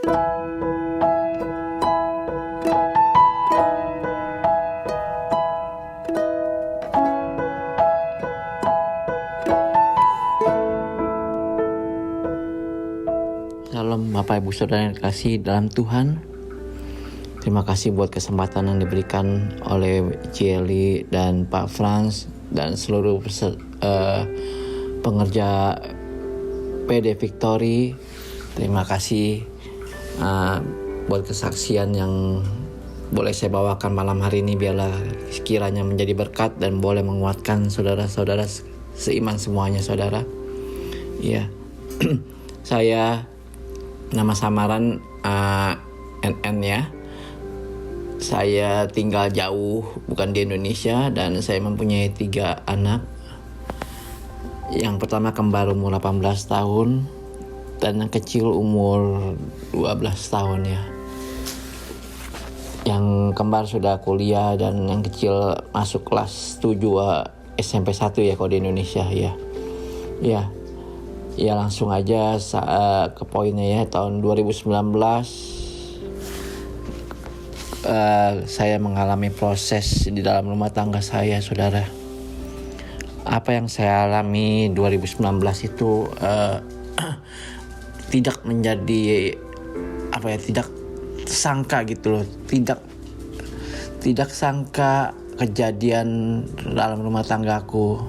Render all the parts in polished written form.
Salam Bapak Ibu Saudara yang dikasihi dalam Tuhan. Terima kasih buat kesempatan yang diberikan oleh Cieli dan Pak Frans dan seluruh pengerja PD Victory. Terima kasih buat kesaksian yang boleh saya bawakan malam hari ini. Biarlah sekiranya menjadi berkat dan boleh menguatkan saudara-saudara seiman semuanya, saudara. Ya, saya nama samaran NN ya. Saya tinggal jauh, bukan di Indonesia, dan saya mempunyai 3 anak. Yang pertama kembar umur 18 tahun dan yang kecil umur 12 tahun ya. Yang kembar sudah kuliah dan yang kecil masuk kelas 7 SMP 1 ya kalau di Indonesia ya. Ya langsung aja ke poinnya ya. Tahun 2019 saya mengalami proses di dalam rumah tangga saya, saudara. Apa yang saya alami 2019 itu tidak menjadi tidak sangka gitu loh. Tidak sangka kejadian dalam rumah tanggaku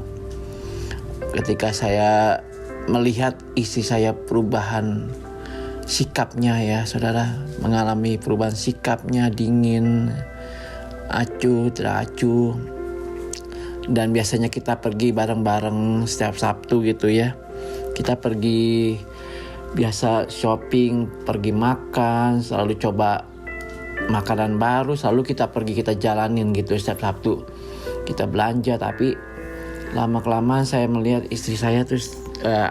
ketika saya melihat istri saya perubahan sikapnya ya, saudara. Mengalami perubahan sikapnya, dingin, acuh, tidak acuh. Dan biasanya kita pergi bareng-bareng setiap Sabtu gitu ya. Kita pergi biasa shopping, pergi makan, selalu coba makanan baru, selalu kita jalanin gitu setiap Sabtu. Kita belanja, tapi lama-kelamaan saya melihat istri saya terus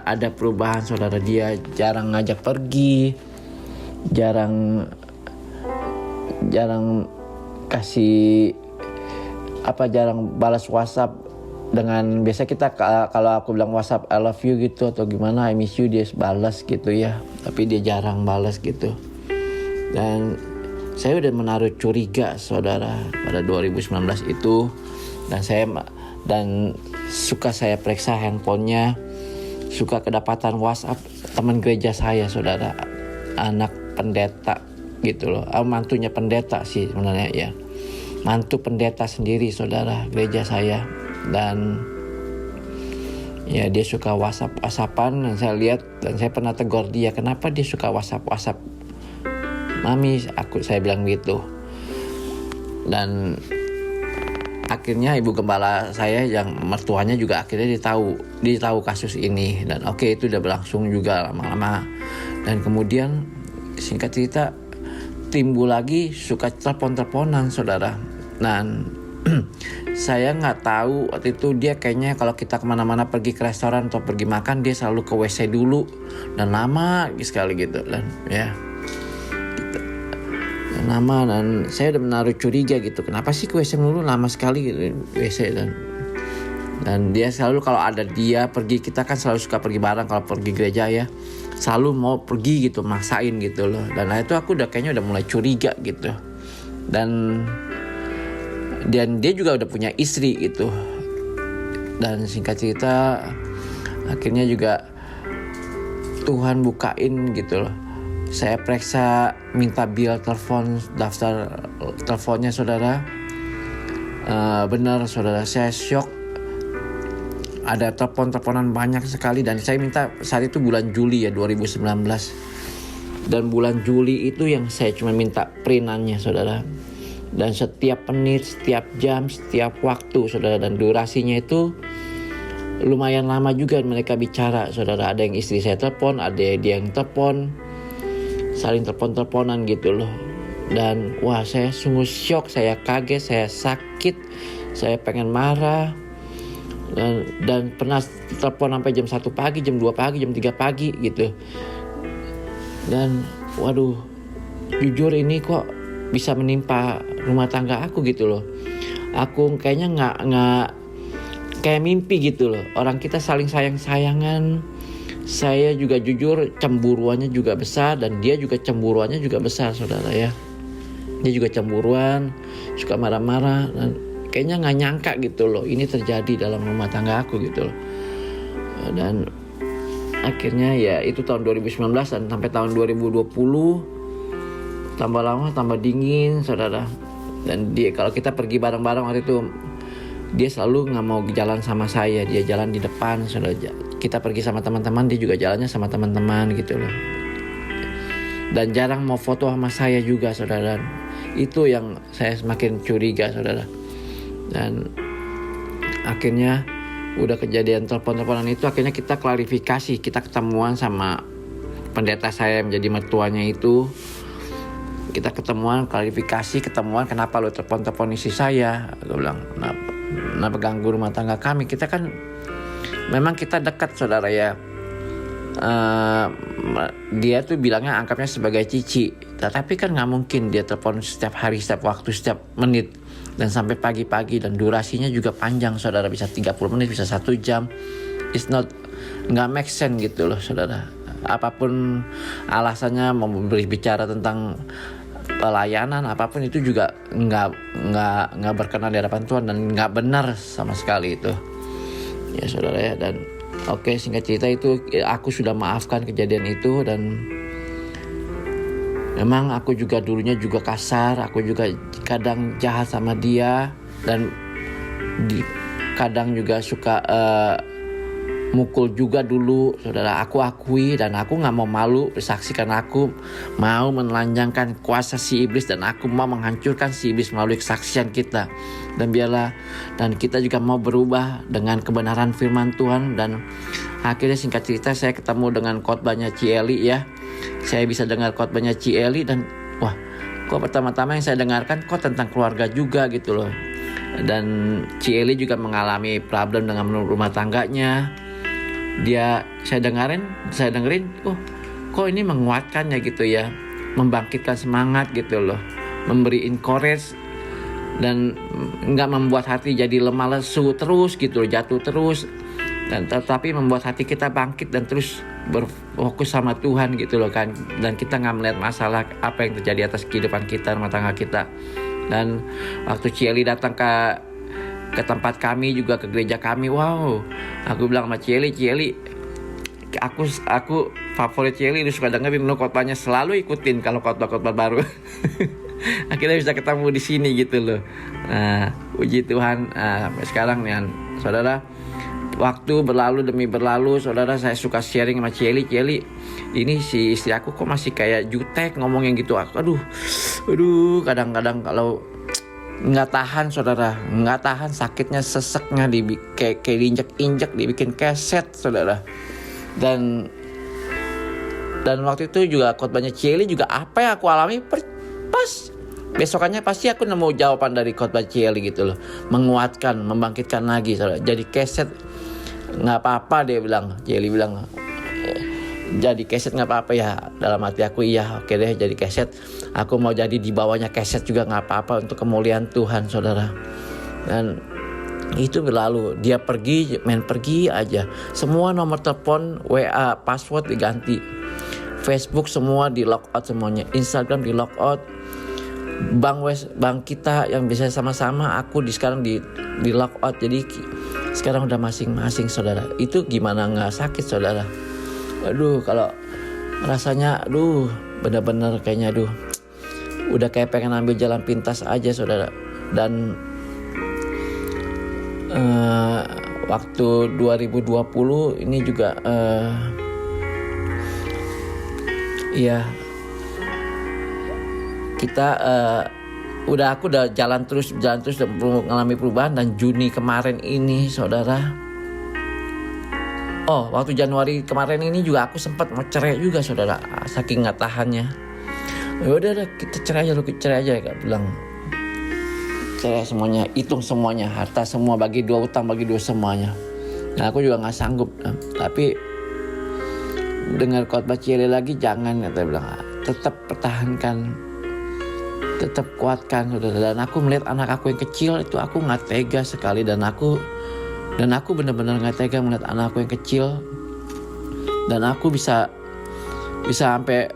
ada perubahan, saudara. Dia jarang ngajak pergi, jarang balas WhatsApp. Dengan biasa kita kalau aku bilang WhatsApp I love you gitu atau gimana I miss you, dia balas gitu ya, tapi dia jarang balas gitu. Dan saya udah menaruh curiga, saudara, pada 2019 itu. Dan suka saya periksa handphonenya, suka kedapatan WhatsApp teman gereja saya, saudara, anak pendeta gitu loh. Mantunya pendeta sih sebenarnya ya, mantu pendeta sendiri, saudara, gereja saya. Dan ya dia suka WhatsApp-WhatsAppan, dan saya lihat dan saya pernah tegur dia, kenapa dia suka WhatsApp Mami, saya bilang gitu. Dan akhirnya ibu gembala saya yang mertuanya juga akhirnya dia tahu kasus ini. Dan itu udah berlangsung juga lama-lama. Dan kemudian singkat cerita timbul lagi suka telepon-teleponan, saudara. Dan saya nggak tahu waktu itu dia kayaknya kalau kita kemana-mana pergi ke restoran atau pergi makan, dia selalu ke WC dulu dan lama sekali gitu. Dan ya lama, dan saya udah menaruh curiga gitu, kenapa sih ke WC dulu lama sekali gitu WC. Dan dia selalu kalau ada dia pergi, kita kan selalu suka pergi bareng kalau pergi gereja ya, selalu mau pergi gitu, maksain gitu loh. Dan itu aku kayaknya udah mulai curiga gitu. Dan dia juga udah punya istri gitu. Dan singkat cerita akhirnya juga Tuhan bukain gitu loh. Saya periksa, minta bill telepon, daftar teleponnya, saudara. Benar, saudara, saya shock. Ada teleponan banyak sekali. Dan saya minta saat itu bulan Juli ya 2019. Dan bulan Juli itu yang saya cuma minta printannya, saudara. Dan setiap menit, setiap jam, setiap waktu, saudara. Dan durasinya itu lumayan lama juga mereka bicara, saudara. Ada yang istri saya telepon, ada dia yang telepon, saling telepon-teleponan gitu loh. Dan saya sungguh syok, saya kaget, saya sakit, saya pengen marah. Dan pernah telepon sampai jam 1 pagi, jam 2 pagi, jam 3 pagi gitu. Dan waduh, jujur ini kok bisa menimpa rumah tangga aku gitu loh. Aku kayaknya nggak kayak mimpi gitu loh. Orang kita saling sayang-sayangan, saya juga jujur cemburuannya juga besar, dan dia juga cemburuannya juga besar, saudara ya. Dia juga cemburuan, suka marah-marah, dan kayaknya nggak nyangka gitu loh ini terjadi dalam rumah tangga aku gitu loh. Dan akhirnya ya itu tahun 2019 dan sampai tahun 2020 tambah lama tambah dingin, saudara. Dan dia, kalau kita pergi bareng-bareng waktu itu, dia selalu nggak mau jalan sama saya, dia jalan di depan, saudara. Kita pergi sama teman-teman, dia juga jalannya sama teman-teman gitu loh. Dan jarang mau foto sama saya juga, saudara. Itu yang saya semakin curiga, saudara. Dan akhirnya udah kejadian telepon-teleponan itu, akhirnya kita klarifikasi, kita ketemuan sama pendeta saya yang menjadi mertuanya itu. Kita ketemuan, klarifikasi, kenapa lo telepon-telepon istri saya. Aku bilang, kenapa ganggu rumah tangga kami. Kita kan memang kita dekat, saudara ya. Dia tuh bilangnya anggapnya sebagai cici, tetapi kan gak mungkin dia telepon setiap hari, setiap waktu, setiap menit, dan sampai pagi-pagi, dan durasinya juga panjang, saudara. Bisa 30 menit, bisa 1 jam. It's not, gak make sense gitu loh, saudara. Apapun alasannya, mau berbicara tentang pelayanan apapun itu juga nggak berkenan di hadapan Tuhan, dan nggak benar sama sekali itu, ya saudara ya. Dan oke, singkat cerita itu aku sudah maafkan kejadian itu, dan memang aku juga dulunya juga kasar, aku juga kadang jahat sama dia, dan kadang juga suka mukul juga dulu, saudara. Aku akui, dan aku gak mau malu bersaksi, karena aku mau menelanjangkan kuasa si iblis, dan aku mau menghancurkan si iblis melalui kesaksian kita. Dan biarlah, dan kita juga mau berubah dengan kebenaran firman Tuhan. Dan akhirnya singkat cerita saya ketemu dengan khotbahnya Ci Eli ya. Saya bisa dengar khotbahnya Ci Eli, dan wah, kok pertama-tama yang saya dengarkan kok tentang keluarga juga gitu loh. Dan Ci Eli juga mengalami problem dengan rumah tangganya. Saya dengerin, kok ini menguatkan ya gitu ya, membangkitkan semangat gitu loh, memberi encourage, dan nggak membuat hati jadi lemah lesu terus gitu loh, jatuh terus, dan tetapi membuat hati kita bangkit dan terus berfokus sama Tuhan gitu loh kan. Dan kita nggak melihat masalah apa yang terjadi atas kehidupan kita, rumah tangga kita. Dan waktu Ci Eli datang ke tempat kami juga, ke gereja kami, wow, aku bilang sama Ci Eli, aku favorit Ci Eli, dia suka dengerin khotbahnya, selalu ikutin kalau khotbah baru. Akhirnya bisa ketemu di sini gitu loh. Nah, puji Tuhan, sampai sekarang nih, saudara, waktu berlalu demi berlalu, saudara, saya suka sharing sama Ci Eli, ini si istri aku kok masih kayak jutek ngomongnya gitu. Aduh, kadang-kadang kalau nggak tahan, saudara, nggak tahan sakitnya, seseknya, kayak diinjek-injek, dibikin keset, saudara. Dan waktu itu juga khotbahnya Ci Eli juga apa yang aku alami, pas besokannya pasti aku nemu jawaban dari khotbah Ci Eli gitu loh, menguatkan, membangkitkan lagi, saudara. Jadi keset nggak apa-apa, dia bilang, Ci Eli bilang, jadi keset nggak apa-apa ya. Dalam hati aku, iya, oke deh, jadi keset. Aku mau jadi di bawahnya keset juga nggak apa-apa, untuk kemuliaan Tuhan, saudara. Dan itu berlalu, dia pergi aja. Semua nomor telepon, WA, password diganti, Facebook semua di lock out semuanya, Instagram di lock out, bank kita yang bisa sama-sama aku sekarang di lock out. Jadi sekarang udah masing-masing, saudara. Itu gimana nggak sakit, saudara? Aduh, kalau rasanya, benar-benar kayaknya, udah kayak pengen ambil jalan pintas aja, saudara. Dan waktu 2020 ini juga, ya kita aku udah jalan terus dan mengalami perubahan. Dan Juni kemarin ini, saudara, waktu Januari kemarin ini juga aku sempat mau cerai juga, saudara, saking nggak tahannya. Ya udah, kita cerai aja, kak bilang, cerai semuanya, hitung semuanya, harta semua, bagi 2, utang bagi 2 semuanya. Nah, aku juga nggak sanggup, tapi dengar khotbah Ci Eli lagi, jangan, kata bilang, tetap pertahankan, tetap kuatkan, saudara. Dan aku melihat anak aku yang kecil itu, aku nggak tega sekali, dan aku benar-benar nggak tega melihat anakku yang kecil. Dan aku bisa sampai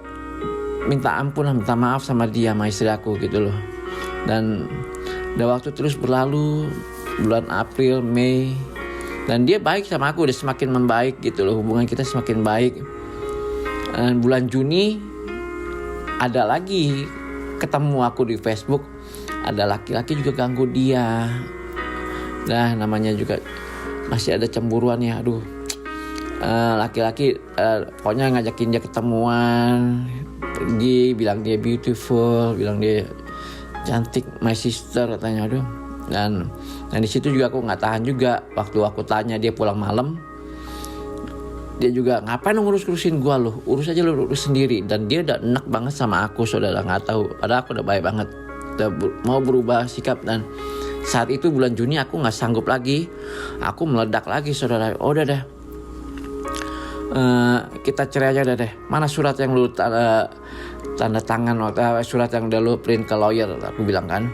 minta ampun, minta maaf sama dia, sama istri aku gitu loh. Dan udah waktu terus berlalu, bulan April, Mei, dan dia baik sama aku, udah semakin membaik gitu loh, hubungan kita semakin baik. Dan bulan Juni ada lagi ketemu aku di Facebook, ada laki-laki juga ganggu dia. Nah, namanya juga masih ada cemburuan ya, aduh. Laki-laki pokoknya ngajakin dia ketemuan, pergi, bilang dia beautiful, bilang dia cantik, my sister katanya, aduh. Dan di situ juga aku nggak tahan juga, waktu aku tanya dia pulang malam, dia juga ngapain ngurus-ngurusin gua loh, urus aja lo, urus sendiri. Dan dia udah enak banget sama aku, saudara, nggak tahu, padahal aku udah baik banget, udah mau berubah sikap. Dan saat itu bulan Juni aku nggak sanggup lagi, aku meledak lagi, saudara. Udah deh, kita cerai aja deh. Mana surat yang lu tanda tangan, surat yang udah lu print ke lawyer, aku bilang kan.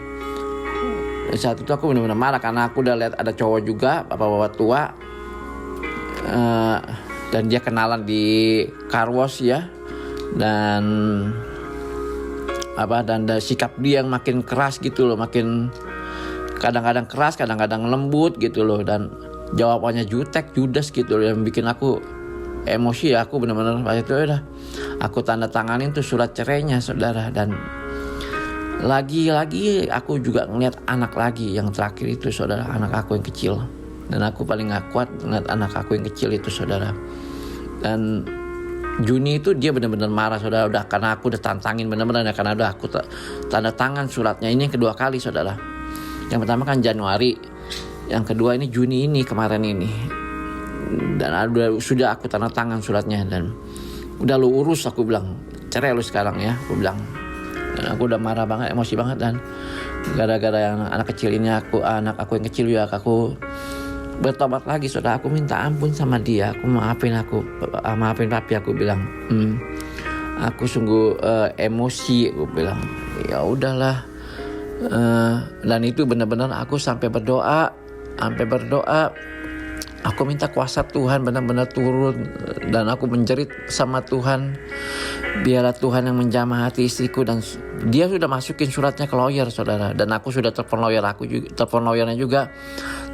Saat itu aku benar-benar marah karena aku udah lihat ada cowok juga, bapak-bapak tua, dan dia kenalan di car wash ya, dan sikap dia yang makin keras gitu loh, makin kadang-kadang keras, kadang-kadang lembut gitu loh, dan jawabannya jutek, judes gitu loh, yang bikin aku emosi ya. Aku benar-benar pas itu udah aku tanda tanganin tuh surat cerainya, saudara. Dan lagi-lagi aku juga ngeliat anak lagi yang terakhir itu, saudara, anak aku yang kecil. Dan aku paling gak kuat ngeliat anak aku yang kecil itu, saudara. Dan Juni itu dia benar-benar marah, saudara, udah karena aku udah tantangin benar-benar ya, karena udah aku tanda tangan suratnya. Ini yang kedua kali, saudara. Yang pertama kan Januari, yang kedua ini Juni ini, kemarin ini. Dan sudah aku tanda tangan suratnya, dan udah lu urus, aku bilang, cerai lu sekarang ya, aku bilang. Dan aku udah marah banget, emosi banget. Dan gara-gara yang anak kecil ini, anak aku yang kecil juga, aku bertobat lagi, saudara. Aku minta ampun sama dia, aku maafin papi, aku bilang. Aku sungguh emosi, aku bilang. Ya udahlah. Dan itu benar-benar aku sampai berdoa. Aku minta kuasa Tuhan benar-benar turun, dan aku menjerit sama Tuhan, biarlah Tuhan yang menjamah hati istriku. Dan dia sudah masukin suratnya ke lawyer, saudara. Dan aku sudah telepon lawyernya juga,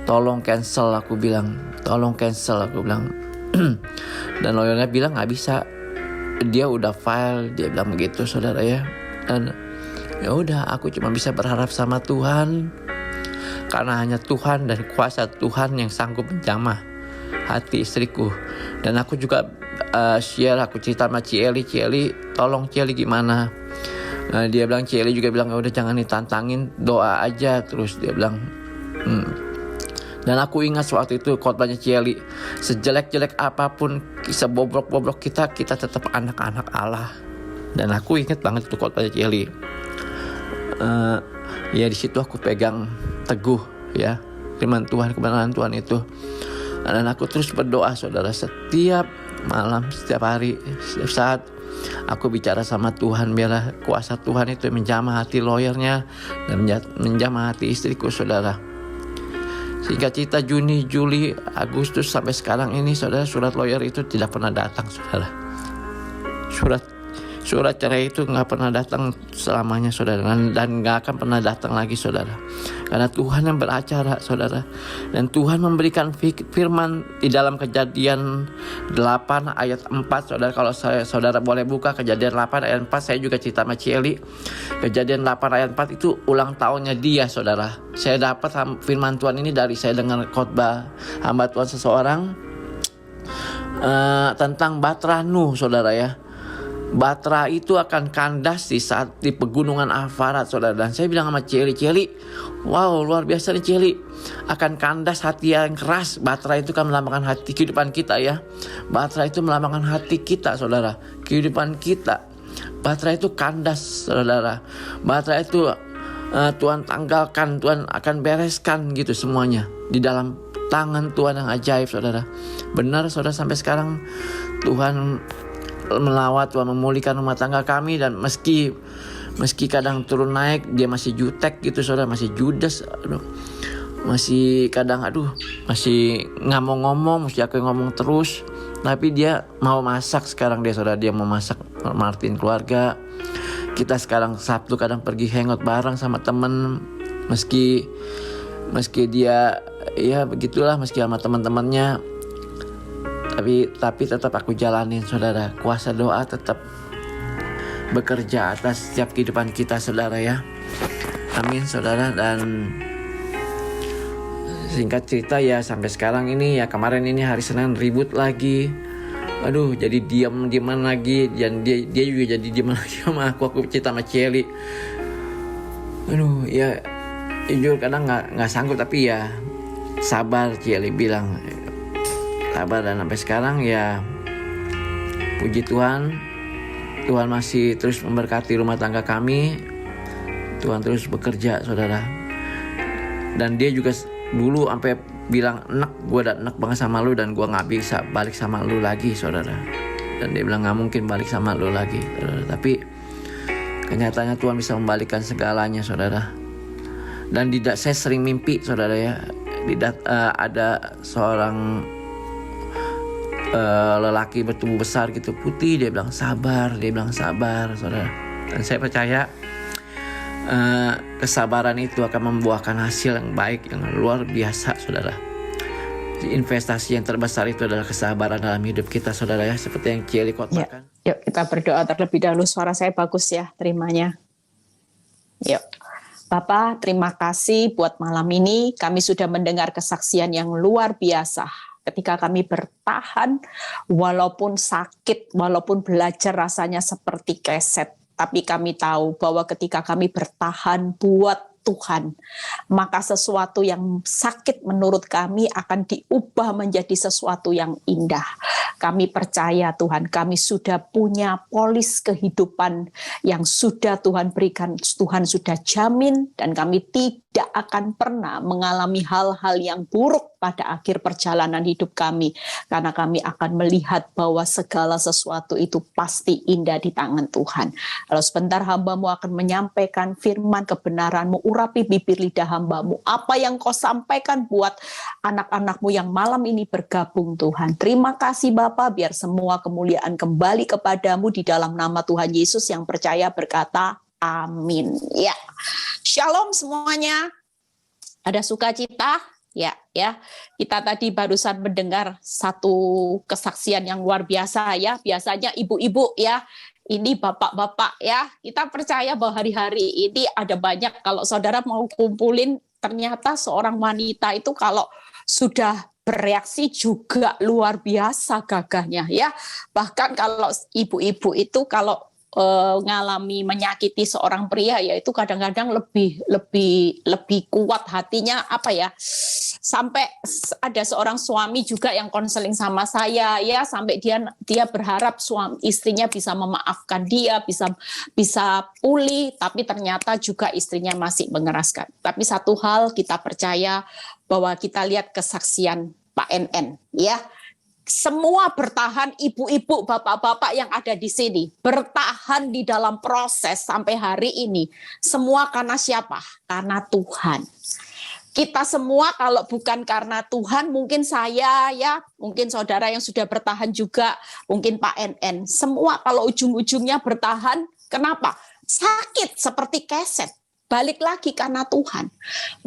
tolong cancel, aku bilang. Dan lawyernya bilang nggak bisa, dia udah file, dia bilang begitu, saudara ya. Dan ya udah, aku cuma bisa berharap sama Tuhan, karena hanya Tuhan dan kuasa Tuhan yang sanggup menjamah hati istriku. Dan aku juga aku cerita sama Cieli, tolong Cieli gimana? Dia bilang, Cieli juga bilang, udah jangan ditantangin, doa aja terus, dia bilang. Dan aku ingat waktu itu khotbahnya Cieli, sejelek-jelek apapun, sebobrok-bobrok kita tetap anak-anak Allah. Dan aku ingat banget itu khotbahnya Cieli. Ya di situ aku pegang teguh ya firman Tuhan, kebenaran Tuhan itu. Dan aku terus berdoa, saudara, setiap malam, setiap hari, setiap saat aku bicara sama Tuhan, biarlah kuasa Tuhan itu menjamah hati lawyernya dan menjamah hati istriku, saudara. Sehingga cerita Juni, Juli, Agustus sampai sekarang ini, saudara, surat lawyer itu tidak pernah datang, saudara. Surat cerai itu gak pernah datang selamanya, saudara. Dan gak akan pernah datang lagi, saudara. Karena Tuhan yang beracara, saudara. Dan Tuhan memberikan firman di dalam Kejadian 8 ayat 4, saudara. Kalau saudara boleh buka Kejadian 8 ayat 4, saya juga cerita sama Cieli. Kejadian 8 ayat 4 itu ulang tahunnya dia, saudara. Saya dapat firman Tuhan ini dari saya dengar khotbah hamba Tuhan seseorang tentang Batra Nuh, saudara ya. Batra itu akan kandas di pegunungan Ararat, saudara. Dan saya bilang sama Cieli, wow, luar biasa nih Cieli, akan kandas hati yang keras. Batra itu kan melambangkan hati kehidupan kita ya. Batra itu melambangkan hati kita, saudara, kehidupan kita. Batra itu kandas, saudara. Batra itu Tuhan tanggalkan, Tuhan akan bereskan gitu semuanya di dalam tangan Tuhan yang ajaib, saudara. Benar, saudara, sampai sekarang Tuhan melawat, Tuhan memulihkan rumah tangga kami. Dan meski kadang turun naik, dia masih jutek gitu, saudara, masih judes, masih kadang masih nggak mau ngomong, mesti aku ngomong terus. Tapi dia mau masak sekarang, dia mau masak, Martin keluarga. Kita sekarang Sabtu kadang pergi hangout bareng sama temen, meski dia ya begitulah, meski sama teman-temannya, tapi tetap aku jalanin, saudara. Kuasa doa tetap bekerja atas setiap kehidupan kita, saudara ya. Amin, saudara. Dan singkat cerita ya, sampai sekarang ini ya, kemarin ini hari Senin ribut lagi. Aduh, jadi diaman lagi, dan dia juga jadi diam lagi sama aku cerita sama Celi. Aduh, ya jujur kadang nggak sanggup, tapi ya sabar, Celi bilang sabar. Dan sampai sekarang ya puji Tuhan masih terus memberkati rumah tangga kami. Tuhan terus bekerja, saudara. Dan dia juga dulu sampai bilang, gue udah enak banget sama lu, dan gue gak bisa balik sama lu lagi, saudara. Dan dia bilang gak mungkin balik sama lu lagi, saudara. Tapi kenyataannya Tuhan bisa membalikkan segalanya, saudara. Dan saya sering mimpi, saudara ya, ada seorang lelaki bertubuh besar gitu, putih. Dia bilang sabar, saudara. Dan saya percaya kesabaran itu akan membuahkan hasil yang baik, yang luar biasa, saudara. Investasi yang terbesar itu adalah kesabaran dalam hidup kita, saudara ya, seperti yang Celi katakan. Yuk kita berdoa terlebih dahulu. Suara saya bagus ya, terimanya. Yuk. Bapak, terima kasih buat malam ini. Kami sudah mendengar kesaksian yang luar biasa. Ketika kami bertahan, walaupun sakit, walaupun belajar rasanya seperti keset, tapi kami tahu bahwa ketika kami bertahan buat Tuhan, maka sesuatu yang sakit menurut kami akan diubah menjadi sesuatu yang indah. Kami percaya Tuhan, kami sudah punya polis kehidupan yang sudah Tuhan berikan, Tuhan sudah jamin, dan kami tidak akan pernah mengalami hal-hal yang buruk pada akhir perjalanan hidup kami, karena kami akan melihat bahwa segala sesuatu itu pasti indah di tangan Tuhan. Lalu sebentar hamba-Mu akan menyampaikan firman kebenaran-Mu, urapi bibir lidah hamba-Mu. Apa yang Kau sampaikan buat anak-anak-Mu yang malam ini bergabung, Tuhan. Terima kasih Bapa, biar semua kemuliaan kembali kepadamu di dalam nama Tuhan Yesus. Yang percaya berkata amin. Ya, shalom semuanya. Ada sukacita. Ya, kita tadi barusan mendengar satu kesaksian yang luar biasa ya. Biasanya ibu-ibu ya, ini bapak-bapak ya. Kita percaya bahwa hari-hari ini ada banyak, kalau saudara mau kumpulin, ternyata seorang wanita itu kalau sudah bereaksi juga luar biasa gagahnya ya. Bahkan kalau ibu-ibu itu kalau ngalami menyakiti seorang pria, ya itu kadang-kadang lebih kuat hatinya, apa ya, sampai ada seorang suami juga yang konseling sama saya ya, sampai dia berharap istrinya bisa memaafkan dia, bisa pulih, tapi ternyata juga istrinya masih mengeraskan. Tapi satu hal kita percaya, bahwa kita lihat kesaksian Pak NN ya. Semua bertahan, ibu-ibu, bapak-bapak yang ada di sini, bertahan di dalam proses sampai hari ini. Semua karena siapa? Karena Tuhan. Kita semua kalau bukan karena Tuhan, mungkin saya ya, mungkin saudara yang sudah bertahan juga, mungkin Pak NN. Semua kalau ujung-ujungnya bertahan, kenapa? Sakit seperti keset. Balik lagi karena Tuhan.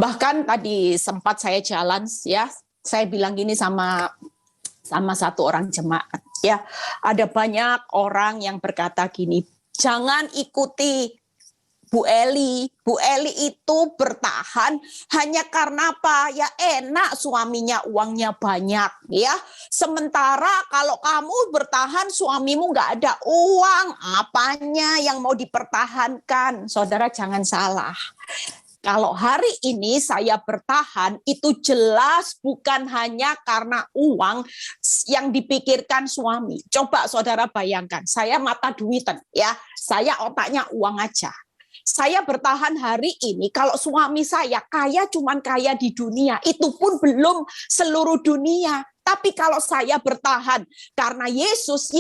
Bahkan tadi sempat saya jalan ya, saya bilang gini sama satu orang jemaat ya, ada banyak orang yang berkata gini, jangan ikuti Bu Eli. Bu Eli itu bertahan hanya karena apa? Ya enak, suaminya uangnya banyak ya. Sementara kalau kamu bertahan suamimu nggak ada uang, apanya yang mau dipertahankan? Saudara jangan salah. Kalau hari ini saya bertahan, itu jelas bukan hanya karena uang yang dipikirkan suami. Coba saudara bayangkan, saya mata duitan ya, saya otaknya uang aja. Saya bertahan hari ini, kalau suami saya kaya cuman kaya di dunia, itu pun belum seluruh dunia. Tapi kalau saya bertahan karena Yesus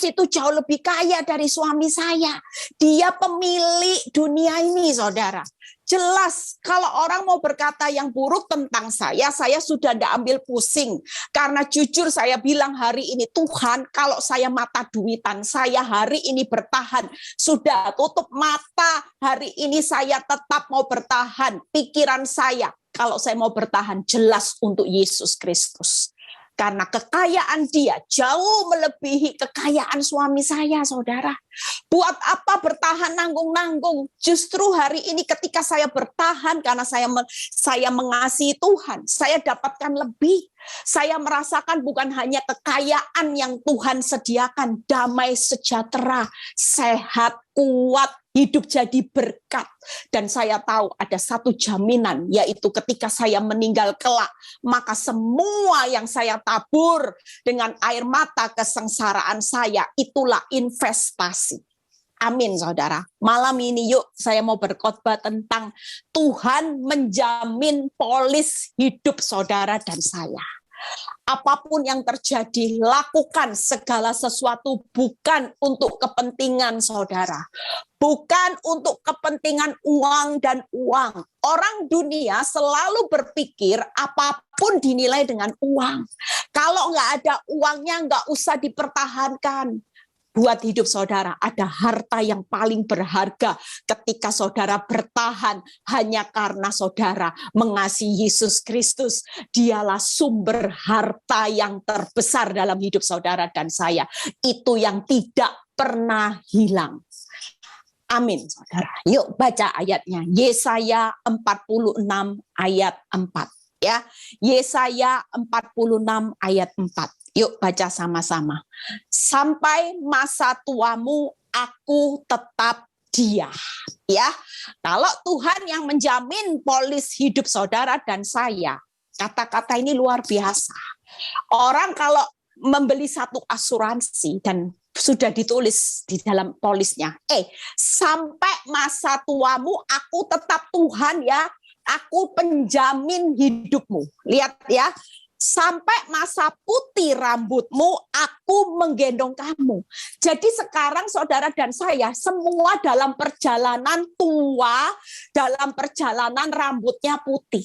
itu jauh lebih kaya dari suami saya. Dia pemilik dunia ini, saudara. Jelas kalau orang mau berkata yang buruk tentang saya sudah tidak ambil pusing. Karena jujur saya bilang hari ini, Tuhan, kalau saya mata duitan, saya hari ini bertahan. Sudah tutup mata, hari ini saya tetap mau bertahan. Pikiran saya, kalau saya mau bertahan, jelas untuk Yesus Kristus. Karena kekayaan dia jauh melebihi kekayaan suami saya, saudara. Buat apa bertahan nanggung-nanggung? Justru hari ini ketika saya bertahan karena saya mengasihi Tuhan, saya dapatkan lebih. Saya merasakan bukan hanya kekayaan yang Tuhan sediakan, damai sejahtera, sehat, kuat, hidup jadi berkat. Dan saya tahu ada satu jaminan, yaitu ketika saya meninggal kelak, maka semua yang saya tabur dengan air mata kesengsaraan saya, itulah investasi. Amin, saudara. Malam ini yuk saya mau berkhotbah tentang Tuhan menjamin polis hidup saudara dan saya. Apapun yang terjadi, lakukan segala sesuatu bukan untuk kepentingan saudara. Bukan untuk kepentingan uang dan uang. Orang dunia selalu berpikir apapun dinilai dengan uang. Kalau nggak ada uangnya, nggak usah dipertahankan. Buat hidup saudara, ada harta yang paling berharga ketika saudara bertahan hanya karena saudara mengasihi Yesus Kristus. Dialah sumber harta yang terbesar dalam hidup saudara dan saya. Itu yang tidak pernah hilang. Amin, saudara. Yuk baca ayatnya. Yesaya 46 ayat 4. Ya, Yesaya 46 ayat 4. Yuk baca sama-sama. Sampai masa tuamu aku tetap dia. Ya, kalau Tuhan yang menjamin polis hidup saudara dan saya, kata-kata ini luar biasa. Orang kalau membeli satu asuransi dan sudah ditulis di dalam polisnya, sampai masa tuamu aku tetap Tuhan ya, aku penjamin hidupmu. Lihat ya. Sampai masa putih rambutmu, aku menggendong kamu. Jadi sekarang saudara dan saya, semua dalam perjalanan tua, dalam perjalanan rambutnya putih.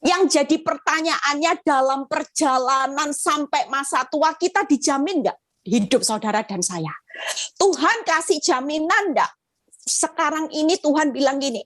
Yang jadi pertanyaannya dalam perjalanan sampai masa tua, kita dijamin enggak hidup saudara dan saya? Tuhan kasih jaminan enggak? Sekarang ini Tuhan bilang gini,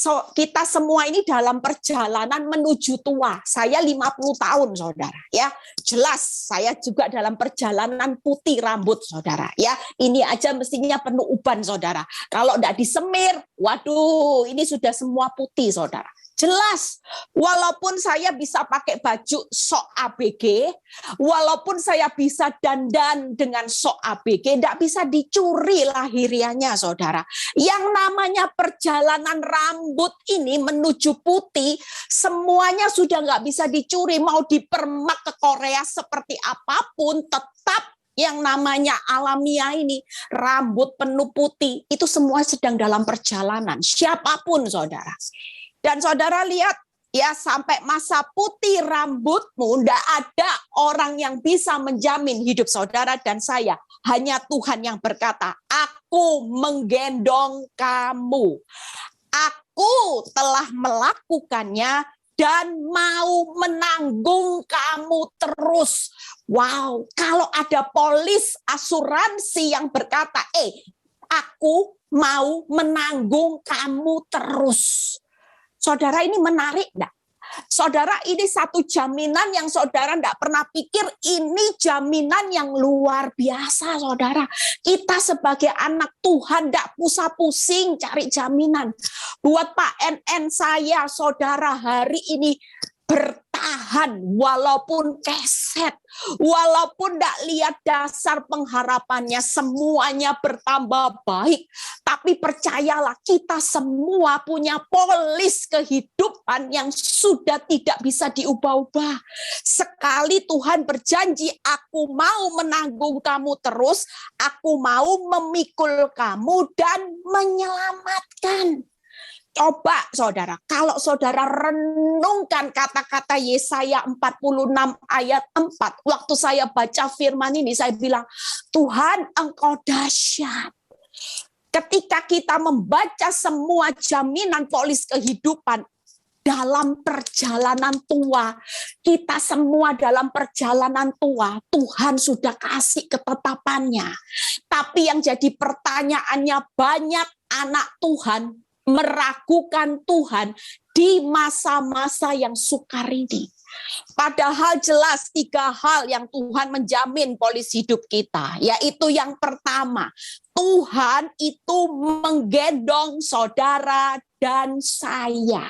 kita semua ini dalam perjalanan menuju tua. Saya 50 tahun, saudara. Ya, jelas saya juga dalam perjalanan putih rambut, saudara. Ya, ini aja mestinya penuh uban, saudara. Kalau enggak disemir, waduh, ini sudah semua putih, saudara. Jelas, walaupun saya bisa pakai baju sok ABG, walaupun saya bisa dandan dengan sok ABG, tidak bisa dicuri lahiriannya, saudara. Yang namanya perjalanan rambut ini menuju putih, semuanya sudah nggak bisa dicuri. Mau dipermak ke Korea seperti apapun, tetap yang namanya alamiah ini, rambut penuh putih, itu semua sedang dalam perjalanan. Siapapun, saudara. Dan saudara lihat, ya sampai masa putih rambutmu, tidak ada orang yang bisa menjamin hidup saudara dan saya. Hanya Tuhan yang berkata, aku menggendong kamu. Aku telah melakukannya dan mau menanggung kamu terus. Wow, kalau ada polis asuransi yang berkata, aku mau menanggung kamu terus. Saudara, ini menarik enggak? Saudara, ini satu jaminan yang saudara enggak pernah pikir, ini jaminan yang luar biasa, saudara. Kita sebagai anak Tuhan enggak pusing cari jaminan. Buat Pak NN saya, saudara, hari ini bertahan walaupun keset, walaupun tidak lihat dasar pengharapannya, semuanya bertambah baik. Tapi percayalah, kita semua punya polis kehidupan yang sudah tidak bisa diubah-ubah. Sekali Tuhan berjanji, aku mau menanggung kamu terus, aku mau memikul kamu dan menyelamatkan. Coba saudara, kalau saudara renungkan kata-kata Yesaya 46 ayat 4. Waktu saya baca firman ini, saya bilang, Tuhan engkau dahsyat. Ketika kita membaca semua jaminan polis kehidupan dalam perjalanan tua, kita semua dalam perjalanan tua, Tuhan sudah kasih ketetapannya. Tapi yang jadi pertanyaannya, banyak anak Tuhan meragukan Tuhan di masa-masa yang sukar ini. Padahal jelas 3 hal yang Tuhan menjamin polis hidup kita, yaitu yang pertama, Tuhan itu menggendong saudara dan saya.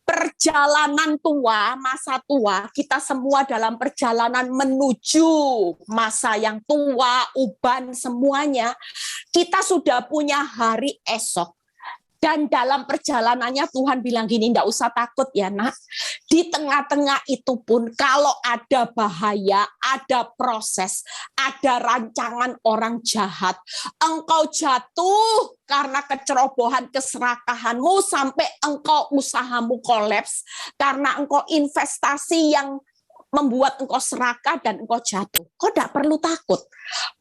Perjalanan tua, masa tua, kita semua dalam perjalanan menuju masa yang tua, uban semuanya. Kita sudah punya hari esok. Dan dalam perjalanannya Tuhan bilang gini, enggak usah takut ya nak. Di tengah-tengah itu pun kalau ada bahaya, ada proses, ada rancangan orang jahat, engkau jatuh karena kecerobohan keserakahanmu sampai engkau usahamu kolaps, karena engkau investasi yang membuat engkau serakah dan engkau jatuh. Kau tidak perlu takut.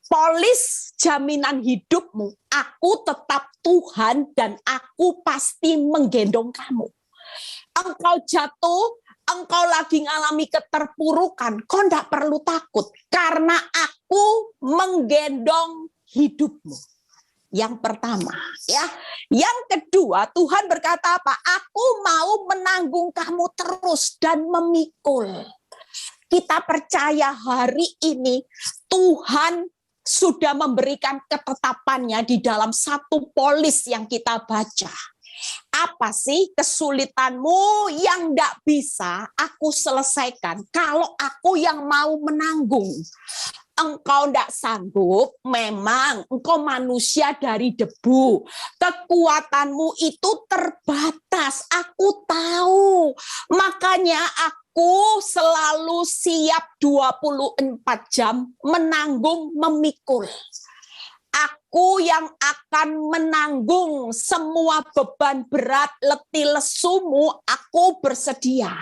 Polis jaminan hidupmu, aku tetap Tuhan dan aku pasti menggendong kamu. Engkau jatuh, engkau lagi ngalami keterpurukan, kau tidak perlu takut karena aku menggendong hidupmu. Yang pertama, ya. Yang kedua, Tuhan berkata apa? Aku mau menanggung kamu terus dan memikul. Kita percaya hari ini Tuhan sudah memberikan ketetapannya di dalam satu polis yang kita baca. Apa sih kesulitanmu yang tidak bisa aku selesaikan kalau aku yang mau menanggung? Engkau tidak sanggup, memang engkau manusia dari debu. Kekuatanmu itu terbatas, aku tahu. Makanya aku selalu siap 24 jam menanggung, memikul. Aku yang akan menanggung semua beban berat, letih lesumu, aku bersedia.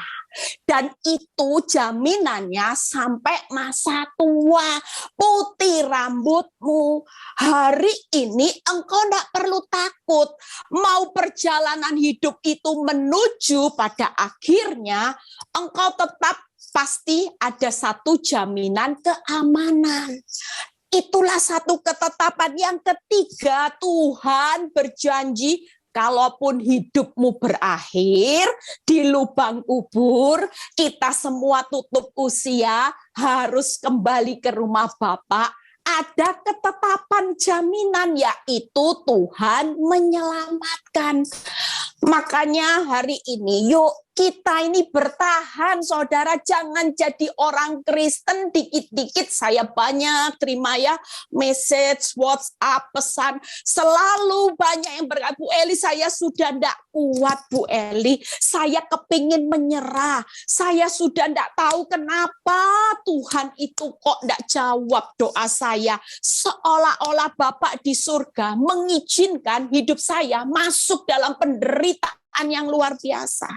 Dan itu jaminannya sampai masa tua. Putih rambutmu. Hari ini engkau tidak perlu takut. Mau perjalanan hidup itu menuju pada akhirnya, engkau tetap pasti ada satu jaminan keamanan. Itulah satu ketetapan. Yang ketiga, Tuhan berjanji, kalaupun hidupmu berakhir di lubang kubur, kita semua tutup usia, harus kembali ke rumah Bapa. Ada ketetapan jaminan, yaitu Tuhan menyelamatkan. Makanya hari ini yuk kita ini bertahan, saudara, jangan jadi orang Kristen dikit-dikit. Saya banyak terima ya message, WhatsApp, pesan, selalu banyak yang berkata, Bu Eli saya sudah tidak kuat Bu Eli, saya kepingin menyerah, saya sudah tidak tahu kenapa Tuhan itu kok tidak jawab doa saya, seolah-olah Bapak di surga mengizinkan hidup saya masuk dalam penderitaan yang luar biasa.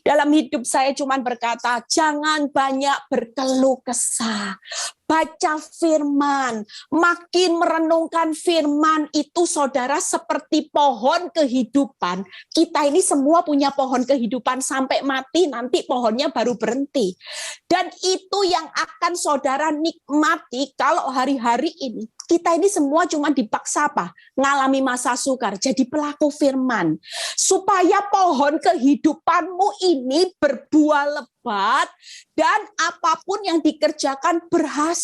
Dalam hidup saya cuma berkata, jangan banyak berkeluh kesah. Baca firman, makin merenungkan firman itu, saudara, seperti pohon kehidupan. Kita ini semua punya pohon kehidupan, sampai mati nanti pohonnya baru berhenti. Dan itu yang akan saudara nikmati kalau hari-hari ini. Kita ini semua cuma dipaksa apa? Ngalami masa sukar, jadi pelaku firman. Supaya pohon kehidupanmu ini berbuah lebat dan apapun yang dikerjakan berhasil.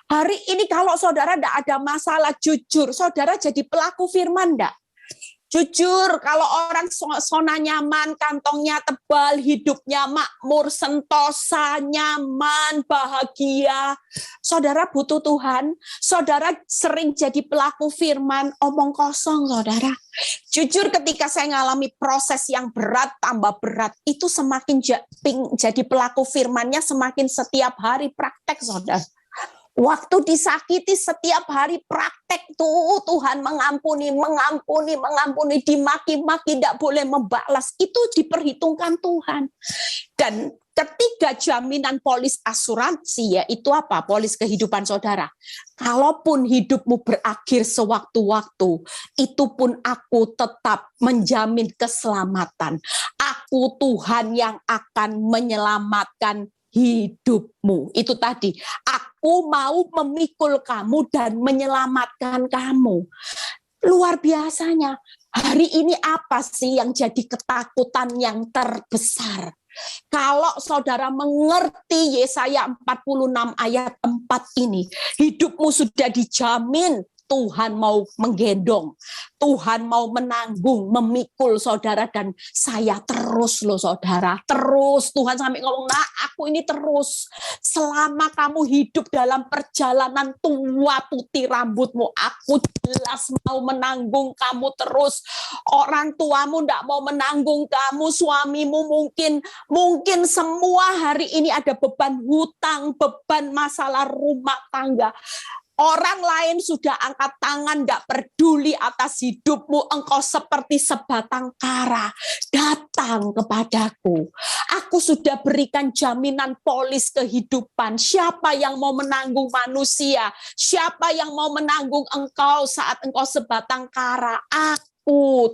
Hari ini kalau saudara tidak ada masalah, jujur, saudara jadi pelaku firman enggak? Jujur, kalau orang zona nyaman, kantongnya tebal, hidupnya makmur, sentosa, nyaman, bahagia. Saudara butuh Tuhan, saudara sering jadi pelaku firman, omong kosong, saudara. Jujur, ketika saya ngalami proses yang berat, tambah berat, itu semakin jadi pelaku firmannya semakin setiap hari praktek, saudara. Waktu disakiti setiap hari praktek tuh, Tuhan mengampuni, dimaki-maki, tidak boleh membalas. Itu diperhitungkan Tuhan. Dan Ketiga, jaminan polis asuransi, yaitu apa? Polis kehidupan saudara. Kalaupun hidupmu berakhir sewaktu-waktu, itu pun aku tetap menjamin keselamatan. Aku Tuhan yang akan menyelamatkan hidupmu. Itu tadi, aku mau memikul kamu dan menyelamatkan kamu. Luar biasanya, hari ini apa sih yang jadi ketakutan yang terbesar? Kalau saudara mengerti Yesaya 46 ayat 4 ini, hidupmu sudah dijamin. Tuhan mau menggendong, Tuhan mau menanggung, memikul saudara dan saya terus loh saudara, terus Tuhan sampai ngomong, nah aku ini terus, selama kamu hidup dalam perjalanan tua putih rambutmu, aku jelas mau menanggung kamu terus. Orang tuamu tidak mau menanggung kamu, suamimu mungkin semua hari ini ada beban hutang, beban masalah rumah tangga. Orang lain sudah angkat tangan, tidak peduli atas hidupmu, engkau seperti sebatang kara. Datang kepadaku. Aku sudah berikan jaminan polis kehidupan. Siapa yang mau menanggung manusia? Siapa yang mau menanggung engkau saat engkau sebatang kara?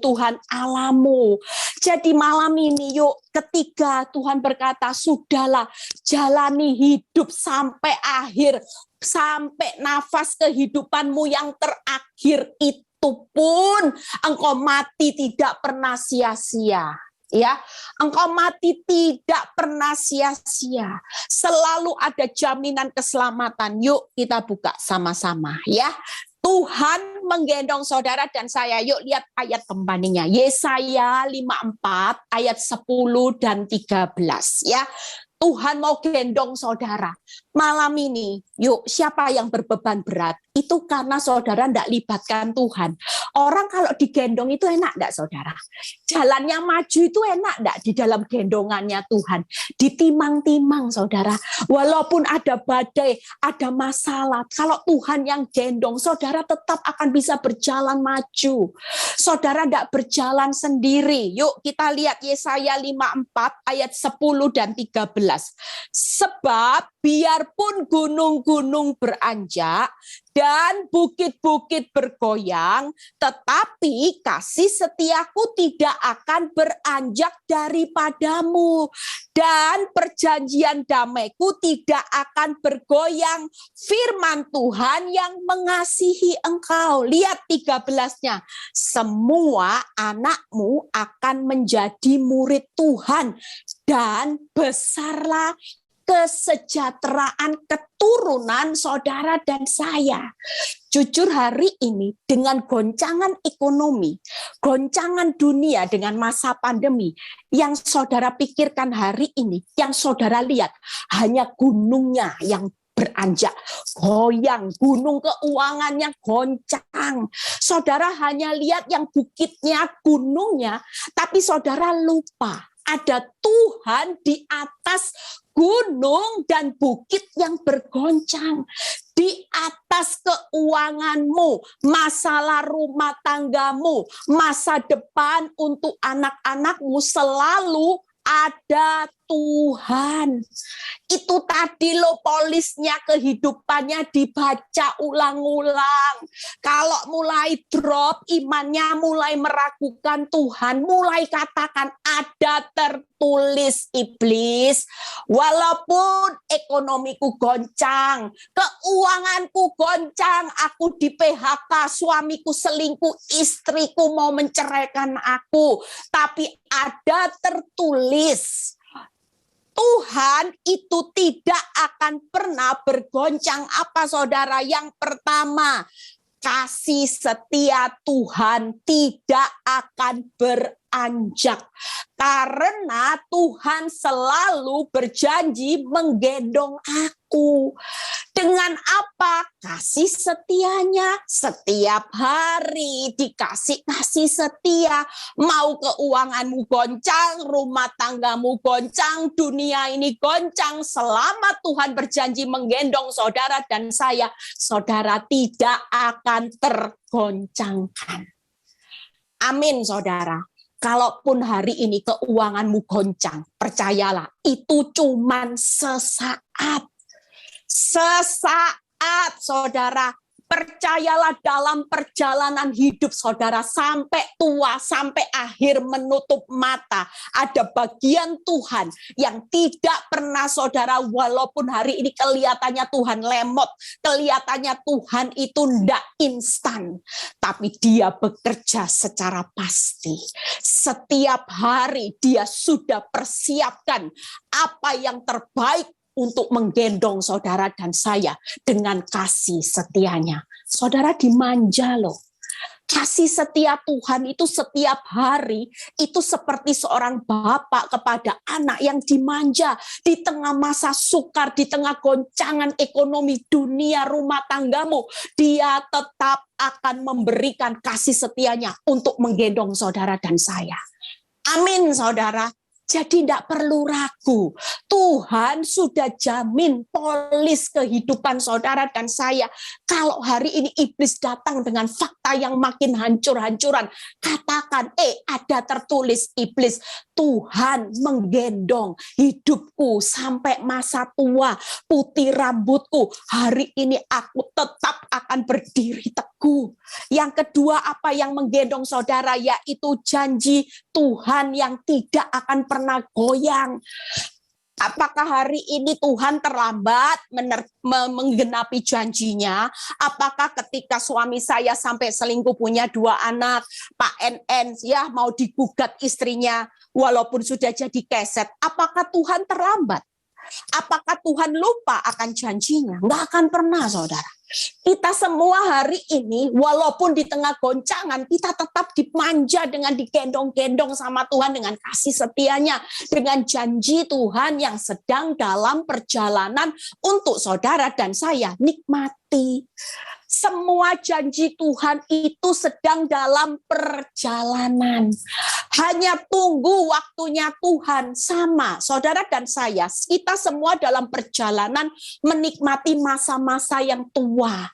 Tuhan Allahmu. Jadi malam ini yuk, ketika Tuhan berkata, sudahlah jalani hidup sampai akhir, sampai nafas kehidupanmu yang terakhir itu pun engkau mati tidak pernah sia-sia. Ya, engkau mati tidak pernah sia-sia. Selalu ada jaminan keselamatan. Yuk kita buka sama-sama ya. Tuhan menggendong saudara dan saya. Yuk lihat ayat pembandingnya. Yesaya 54 ayat 10 dan 13 ya. Tuhan mau gendong saudara. Malam ini, yuk siapa yang berbeban berat? Itu karena saudara tidak libatkan Tuhan. Orang kalau digendong itu enak enggak saudara? Jalannya maju itu enak enggak di dalam gendongannya Tuhan? Ditimang-timang saudara. Walaupun ada badai, ada masalah. Kalau Tuhan yang gendong, saudara tetap akan bisa berjalan maju. Saudara enggak berjalan sendiri. Yuk kita lihat Yesaya 54 ayat 10 dan 13. Sebab biarpun gunung-gunung beranjak dan bukit-bukit bergoyang, tetapi kasih setiaku tidak akan beranjak daripadamu, dan perjanjian damaiku tidak akan bergoyang. Firman Tuhan yang mengasihi engkau. Lihat 13-nya. Semua anakmu akan menjadi murid Tuhan, dan besarlah kesejahteraan keturunan saudara dan saya. Jujur hari ini dengan goncangan ekonomi, goncangan dunia dengan masa pandemi, yang saudara pikirkan hari ini, yang saudara lihat hanya gunungnya yang beranjak, goyang, gunung keuangannya goncang. Saudara hanya lihat yang bukitnya, gunungnya, tapi saudara lupa ada Tuhan di atas gunung dan bukit yang bergoncang. Di atas keuanganmu, masalah rumah tanggamu, masa depan untuk anak-anakmu, selalu ada Tuhan. Itu tadi loh polisnya kehidupannya dibaca ulang-ulang. Kalau mulai drop imannya, mulai meragukan Tuhan, mulai katakan ada tertulis iblis. Walaupun ekonomiku goncang, keuanganku goncang, aku di PHK, suamiku selingkuh, istriku mau menceraikan aku, tapi ada tertulis Tuhan itu tidak akan pernah bergoncang. Apa saudara? Yang pertama, kasih setia Tuhan tidak akan beranjak. Karena Tuhan selalu berjanji menggendong aku. Dengan apa? Kasih setianya. Setiap hari dikasih kasih setia. Mau keuanganmu goncang, rumah tanggamu goncang, dunia ini goncang. Selama Tuhan berjanji menggendong saudara dan saya, saudara tidak akan tergoncangkan. Amin saudara. Kalaupun hari ini keuanganmu goncang, percayalah itu cuman sesaat. Sesaat, saudara. Percayalah dalam perjalanan hidup saudara sampai tua, sampai akhir menutup mata. Ada bagian Tuhan yang tidak pernah saudara, walaupun hari ini kelihatannya Tuhan lemot, kelihatannya Tuhan itu tidak instan. Tapi dia bekerja secara pasti. Setiap hari dia sudah persiapkan apa yang terbaik untuk menggendong saudara dan saya dengan kasih setianya. Saudara dimanja loh. Kasih setia Tuhan itu setiap hari, itu seperti seorang bapak kepada anak yang dimanja. Di tengah masa sukar, di tengah goncangan ekonomi dunia rumah tanggamu, dia tetap akan memberikan kasih setianya untuk menggendong saudara dan saya. Amin, saudara. Jadi tidak perlu ragu. Tuhan sudah jamin polis kehidupan saudara dan saya. Kalau hari ini iblis datang dengan fakta yang makin hancur-hancuran, katakan, ada tertulis iblis, Tuhan menggendong hidupku sampai masa tua, putih rambutku. Hari ini aku tetap akan berdiri teguh. Yang kedua, apa yang menggendong saudara, yaitu janji Tuhan yang tidak akan pernah goyang. Apakah hari ini Tuhan terlambat menggenapi janjinya? Apakah ketika suami saya sampai selingkuh punya 2 anak, Pak NN ya mau digugat istrinya walaupun sudah jadi keset, apakah Tuhan terlambat? Apakah Tuhan lupa akan janjinya? Nggak akan pernah, saudara. Kita semua hari ini, walaupun di tengah goncangan, kita tetap dimanja dengan digendong-gendong sama Tuhan dengan kasih setianya, dengan janji Tuhan yang sedang dalam perjalanan untuk saudara dan saya nikmati. Semua janji Tuhan itu sedang dalam perjalanan. Hanya tunggu waktunya Tuhan. Sama, saudara dan saya, kita semua dalam perjalanan menikmati masa-masa yang tua.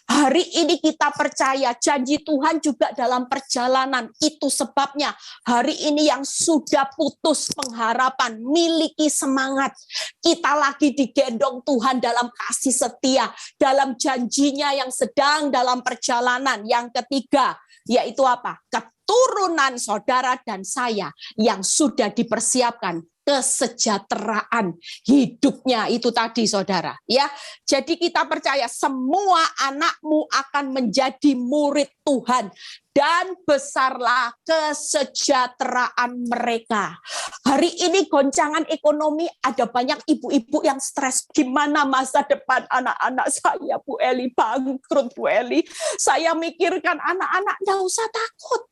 Hari ini kita percaya janji Tuhan juga dalam perjalanan. Itu sebabnya hari ini yang sudah putus pengharapan, miliki semangat. Kita lagi digendong Tuhan dalam kasih setia, dalam janjinya yang sedang dalam perjalanan. Yang ketiga, yaitu apa? Keturunan saudara dan saya yang sudah dipersiapkan kesejahteraan hidupnya itu tadi, saudara. Ya, jadi kita percaya semua anakmu akan menjadi murid Tuhan dan besarlah kesejahteraan mereka. Hari ini goncangan ekonomi, ada banyak ibu-ibu yang stres. Gimana masa depan anak-anak saya, Bu Eli? Bangkrut, Bu Eli. Saya mikirkan anak-anak, nggak usah takut.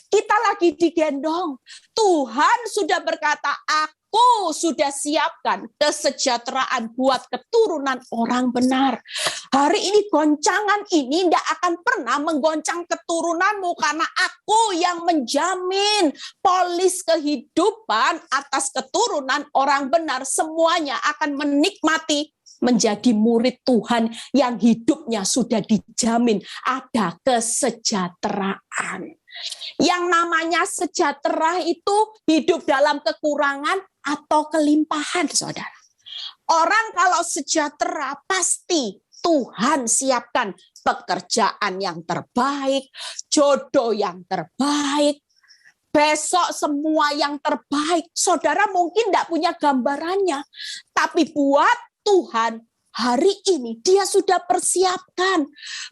Kita lagi digendong. Tuhan sudah berkata, aku sudah siapkan kesejahteraan buat keturunan orang benar. Hari ini goncangan ini tidak akan pernah menggoncang keturunanmu karena aku yang menjamin polis kehidupan atas keturunan orang benar. Semuanya akan menikmati menjadi murid Tuhan yang hidupnya sudah dijamin ada kesejahteraan. Yang namanya sejahtera itu hidup dalam kekurangan atau kelimpahan, saudara. Orang kalau sejahtera pasti Tuhan siapkan pekerjaan yang terbaik, jodoh yang terbaik, besok semua yang terbaik. Saudara mungkin tidak punya gambarannya, tapi buat Tuhan hari ini dia sudah persiapkan.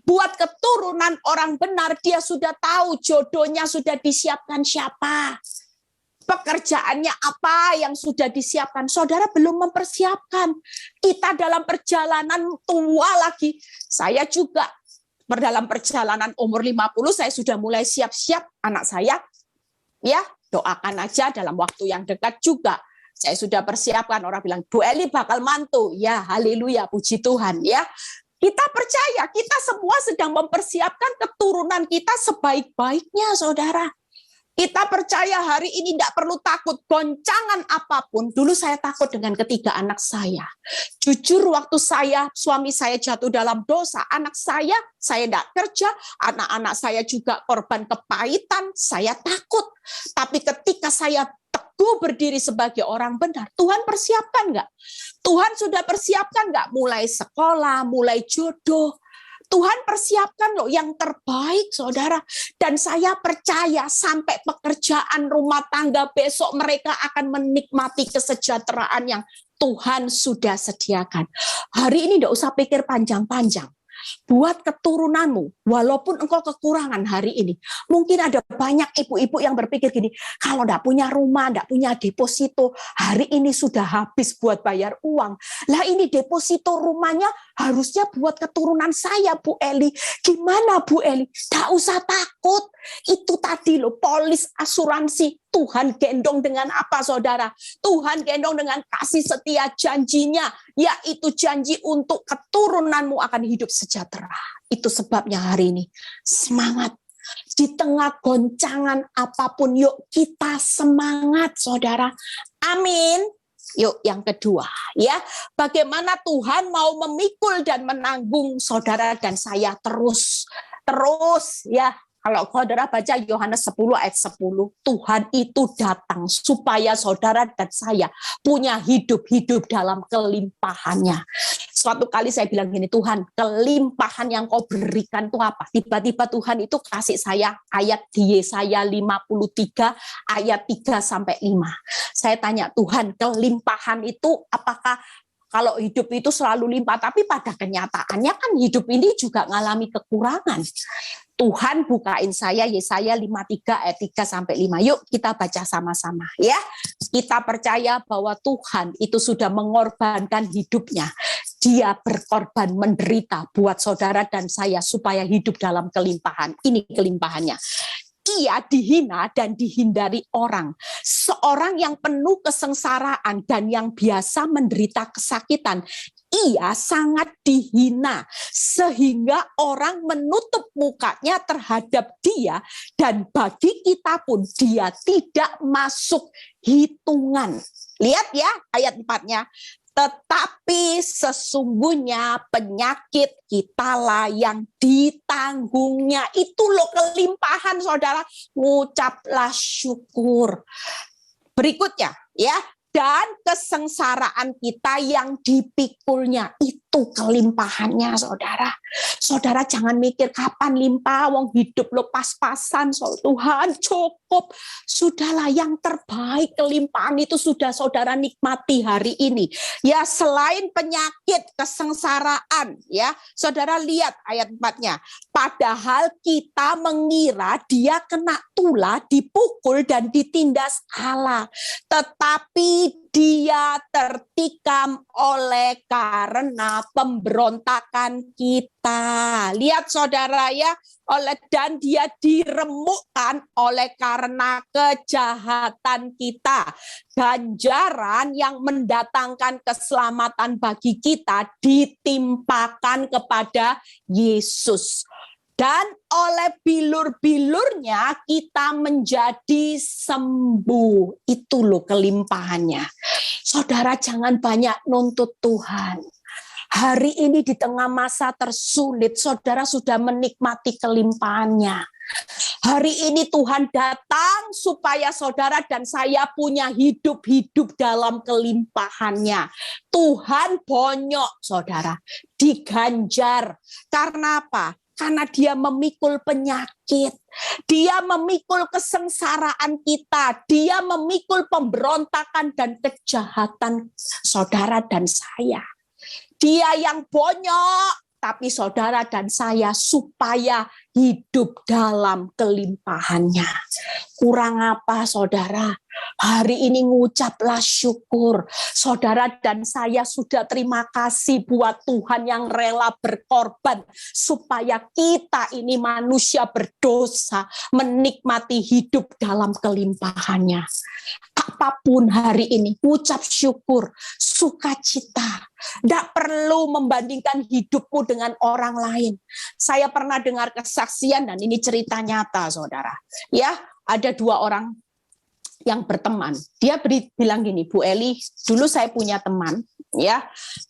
Buat keturunan orang benar dia sudah tahu jodohnya sudah disiapkan siapa. Pekerjaannya apa yang sudah disiapkan. Saudara belum mempersiapkan. Kita dalam perjalanan tua lagi. Saya juga dalam perjalanan umur 50 saya sudah mulai siap-siap anak saya. Ya, doakan aja dalam waktu yang dekat juga. Saya sudah persiapkan, orang bilang, Bu Eli bakal mantu. Ya, haleluya, puji Tuhan. Ya, kita percaya, kita semua sedang mempersiapkan keturunan kita sebaik-baiknya, saudara. Kita percaya hari ini tidak perlu takut goncangan apapun. Dulu saya takut dengan ketiga anak saya. Jujur waktu suami saya jatuh dalam dosa, anak saya tidak kerja, anak-anak saya juga korban kepahitan, saya takut. Tapi ketika saya teguh berdiri sebagai orang benar, Tuhan persiapkan nggak? Tuhan sudah persiapkan nggak? Mulai sekolah, mulai jodoh. Tuhan persiapkan loh yang terbaik, saudara. Dan saya percaya sampai pekerjaan rumah tangga besok mereka akan menikmati kesejahteraan yang Tuhan sudah sediakan. Hari ini tidak usah pikir panjang-panjang. Buat keturunanmu, walaupun engkau kekurangan hari ini. Mungkin ada banyak ibu-ibu yang berpikir gini, kalau tidak punya rumah, tidak punya deposito, hari ini sudah habis buat bayar uang. Lah ini deposito rumahnya harusnya buat keturunan saya, Bu Eli. Gimana Bu Eli? Tidak usah takut. Itu tadi loh, polis asuransi. Tuhan gendong dengan apa, saudara? Tuhan gendong dengan kasih setia janjinya, yaitu janji untuk keturunanmu akan hidup sejahtera. Itu sebabnya hari ini semangat. Di tengah goncangan apapun, yuk kita semangat, saudara. Amin. Yuk yang kedua, ya, bagaimana Tuhan mau memikul dan menanggung saudara dan saya terus ya. Kalau saudara baca Yohanes 10 ayat 10, Tuhan itu datang supaya saudara dan saya punya hidup dalam kelimpahannya. Suatu kali saya bilang gini, Tuhan, kelimpahan yang kau berikan itu apa? Tiba-tiba Tuhan itu kasih saya ayat di Yesaya 53 ayat 3-5. Saya tanya, Tuhan, kelimpahan itu apakah kalau hidup itu selalu limpah, tapi pada kenyataannya kan hidup ini juga mengalami kekurangan. Tuhan bukain saya Yesaya 53 ayat 3-5. Yuk kita baca sama-sama ya. Kita percaya bahwa Tuhan itu sudah mengorbankan hidupnya. Dia berkorban menderita buat saudara dan saya supaya hidup dalam kelimpahan. Ini kelimpahannya. Ia dihina dan dihindari orang. Seorang yang penuh kesengsaraan dan yang biasa menderita kesakitan. Ia sangat dihina sehingga orang menutup mukanya terhadap dia dan bagi kita pun dia tidak masuk hitungan. Lihat ya ayat 4-nya. Tetapi sesungguhnya penyakit kitalah yang ditanggungnya. Itu loh kelimpahan, saudara. Ngucaplah syukur. Berikutnya ya. Dan kesengsaraan kita yang dipikulnya, itu kelimpahannya, saudara. Saudara jangan mikir kapan limpah, wong hidup lo pas-pasan, Tuhan cukup. Sudahlah yang terbaik kelimpahan itu sudah saudara nikmati hari ini. Ya selain penyakit, kesengsaraan, ya saudara lihat ayat 4-nya. Padahal kita mengira dia kena tulah, dipukul dan ditindas Allah. Tetapi dia tertikam oleh karena pemberontakan kita. Lihat saudara ya, dan dia diremukkan oleh karena kejahatan kita. Ganjaran yang mendatangkan keselamatan bagi kita ditimpakan kepada Yesus. Dan oleh bilur-bilurnya kita menjadi sembuh. Itu loh kelimpahannya. Saudara jangan banyak nuntut Tuhan. Hari ini di tengah masa tersulit, saudara sudah menikmati kelimpahannya. Hari ini Tuhan datang supaya saudara dan saya punya hidup dalam kelimpahannya. Tuhan bonyok, saudara, diganjar. Karena apa? Karena dia memikul penyakit, dia memikul kesengsaraan kita, dia memikul pemberontakan dan kejahatan saudara dan saya. Dia yang bonyok, tapi saudara dan saya supaya hidup dalam kelimpahannya. Kurang apa saudara? Hari ini ngucaplah syukur. Saudara dan saya sudah terima kasih buat Tuhan yang rela berkorban supaya kita ini manusia berdosa menikmati hidup dalam kelimpahannya. Apapun hari ini, ucap syukur, sukacita. Tidak perlu membandingkan hidupmu dengan orang lain. Saya pernah dengar kesaksian dan ini cerita nyata, saudara. Ya, ada 2 orang yang berteman. Dia bilang gini, Bu Eli, dulu saya punya teman, ya.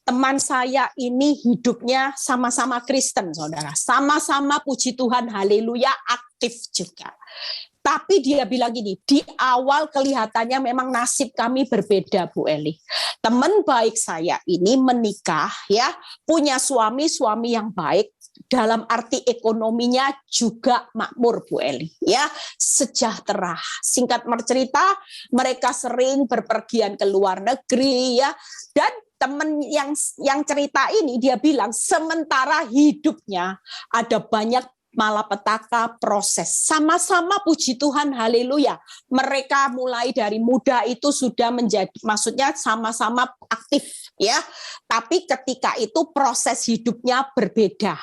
Teman saya ini hidupnya sama-sama Kristen, saudara. Sama-sama puji Tuhan, haleluya, aktif juga. Tapi dia bilang gini, di awal kelihatannya memang nasib kami berbeda, Bu Eli. Teman baik saya ini menikah, ya, punya suami yang baik, dalam arti ekonominya juga makmur, Bu Eli, ya, sejahtera. Singkat bercerita, mereka sering berpergian ke luar negeri, ya, dan teman yang cerita ini dia bilang sementara hidupnya ada banyak malapetaka proses. Sama-sama puji Tuhan, haleluya. Mereka mulai dari muda itu sudah menjadi, maksudnya sama-sama aktif, ya. Tapi ketika itu proses hidupnya berbeda.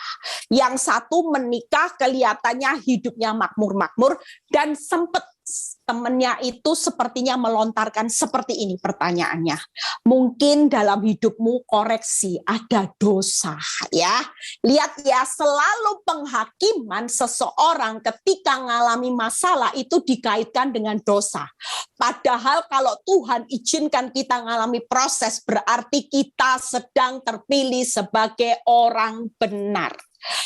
Yang satu menikah kelihatannya hidupnya makmur-makmur, dan sempat temennya itu sepertinya melontarkan seperti ini pertanyaannya. Mungkin dalam hidupmu koreksi, ada dosa, ya. Lihat ya, selalu penghakiman seseorang ketika mengalami masalah itu dikaitkan dengan dosa. Padahal kalau Tuhan izinkan kita mengalami proses, berarti kita sedang terpilih sebagai orang benar.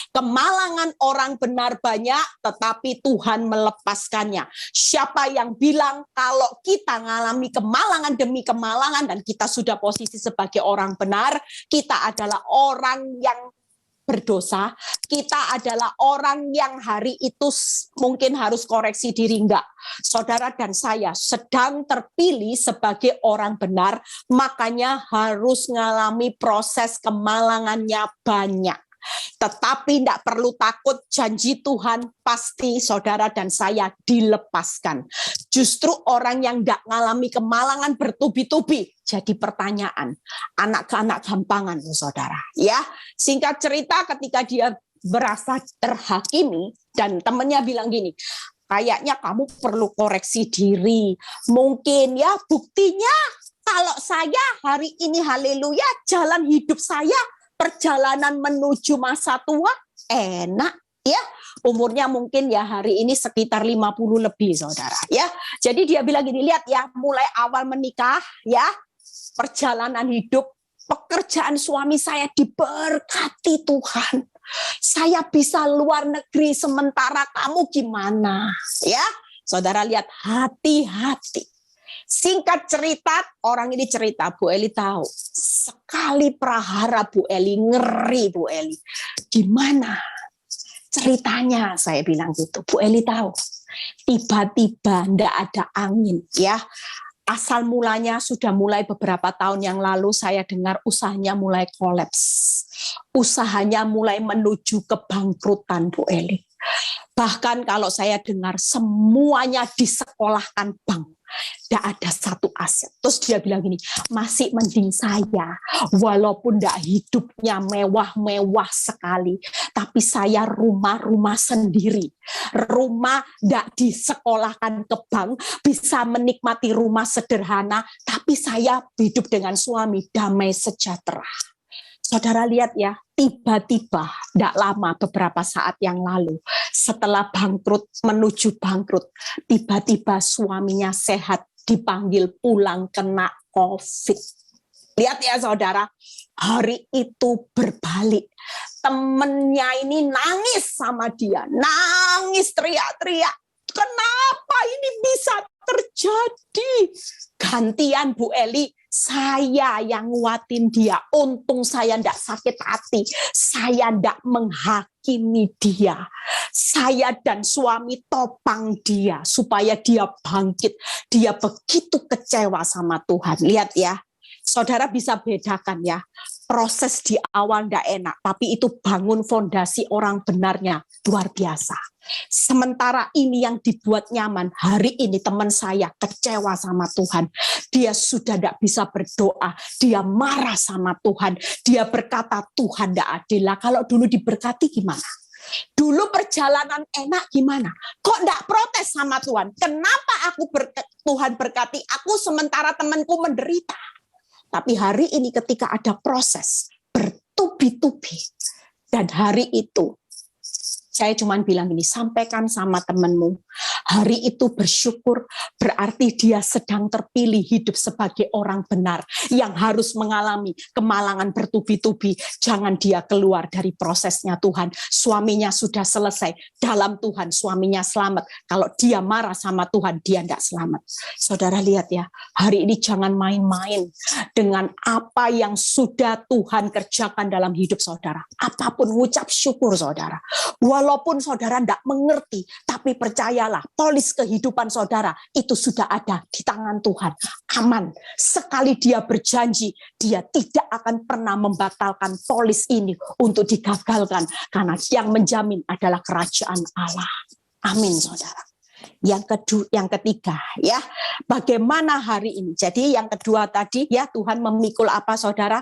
Kemalangan orang benar banyak, tetapi Tuhan melepaskannya. Siapa yang bilang kalau kita mengalami kemalangan demi kemalangan dan kita sudah posisi sebagai orang benar, kita adalah orang yang berdosa, kita adalah orang yang hari itu mungkin harus koreksi diri, enggak. Saudara dan saya sedang terpilih sebagai orang benar, makanya harus mengalami proses kemalangannya banyak. Tetapi tidak perlu takut, janji Tuhan pasti saudara dan saya dilepaskan. Justru orang yang tidak mengalami kemalangan bertubi-tubi jadi pertanyaan. Anak ke anak gampangan, saudara. Ya, singkat cerita ketika dia berasa terhakimi dan temannya bilang gini, kayaknya kamu perlu koreksi diri. Mungkin ya buktinya kalau saya hari ini haleluya jalan hidup saya, perjalanan menuju masa tua enak, ya. Umurnya mungkin ya hari ini sekitar 50 lebih, saudara, ya. Jadi dia bilang gini, lihat ya, mulai awal menikah, ya, perjalanan hidup, pekerjaan suami saya diberkati Tuhan. Saya bisa luar negeri, sementara kamu gimana, ya. Saudara lihat, hati-hati. Singkat cerita, orang ini cerita, Bu Eli tahu. Sekali prahara Bu Eli, ngeri Bu Eli. Gimana ceritanya, saya bilang gitu. Bu Eli tahu. Tiba-tiba ndak ada angin, ya. Asal mulanya sudah mulai beberapa tahun yang lalu saya dengar usahanya mulai kolaps. Usahanya mulai menuju kebangkrutan, Bu Eli. Bahkan kalau saya dengar semuanya disekolahkan bank. Tidak ada satu aset. Terus dia bilang gini, masih mending saya, walaupun tidak hidupnya mewah-mewah sekali, tapi saya rumah-rumah sendiri. Rumah tidak disekolahkan ke bank, bisa menikmati rumah sederhana, tapi saya hidup dengan suami damai sejahtera. Saudara lihat ya, tiba-tiba, tidak lama beberapa saat yang lalu, setelah bangkrut, menuju bangkrut, tiba-tiba suaminya sehat, dipanggil pulang kena COVID. Lihat ya saudara, hari itu berbalik. Temennya ini nangis sama dia, nangis teriak-teriak. Kenapa ini bisa terjadi? Gantian Bu Eli, saya yang nguatin dia. Untung saya tidak sakit hati. Saya tidak menghakimi dia. Saya dan suami topang dia supaya dia bangkit. Dia begitu kecewa sama Tuhan. Lihat ya, saudara bisa bedakan ya. Proses di awal tidak enak, tapi itu bangun fondasi orang benarnya luar biasa. Sementara ini yang dibuat nyaman, hari ini teman saya kecewa sama Tuhan. Dia sudah tidak bisa berdoa, dia marah sama Tuhan. Dia berkata Tuhan tidak adil. Kalau dulu diberkati gimana? Dulu perjalanan enak gimana? Kok tidak protes sama Tuhan? Kenapa Tuhan berkati aku sementara temanku menderita? Tapi hari ini ketika ada proses bertubi-tubi, dan hari itu saya cuma bilang ini, sampaikan sama temanmu, hari itu bersyukur, berarti dia sedang terpilih hidup sebagai orang benar yang harus mengalami kemalangan bertubi-tubi. Jangan dia keluar dari prosesnya Tuhan. Suaminya sudah selesai dalam Tuhan, suaminya selamat. Kalau dia marah sama Tuhan, dia tidak selamat. Saudara lihat ya, hari ini jangan main-main dengan apa yang sudah Tuhan kerjakan dalam hidup saudara. Apapun, ucap syukur saudara. Walaupun saudara tidak mengerti, tapi percayalah, polis kehidupan saudara itu sudah ada di tangan Tuhan. Aman. Sekali dia berjanji, dia tidak akan pernah membatalkan polis ini untuk digagalkan. Karena yang menjamin adalah kerajaan Allah. Amin saudara. Yang ketiga ya, bagaimana hari ini? Jadi yang kedua tadi ya, Tuhan memikul apa saudara?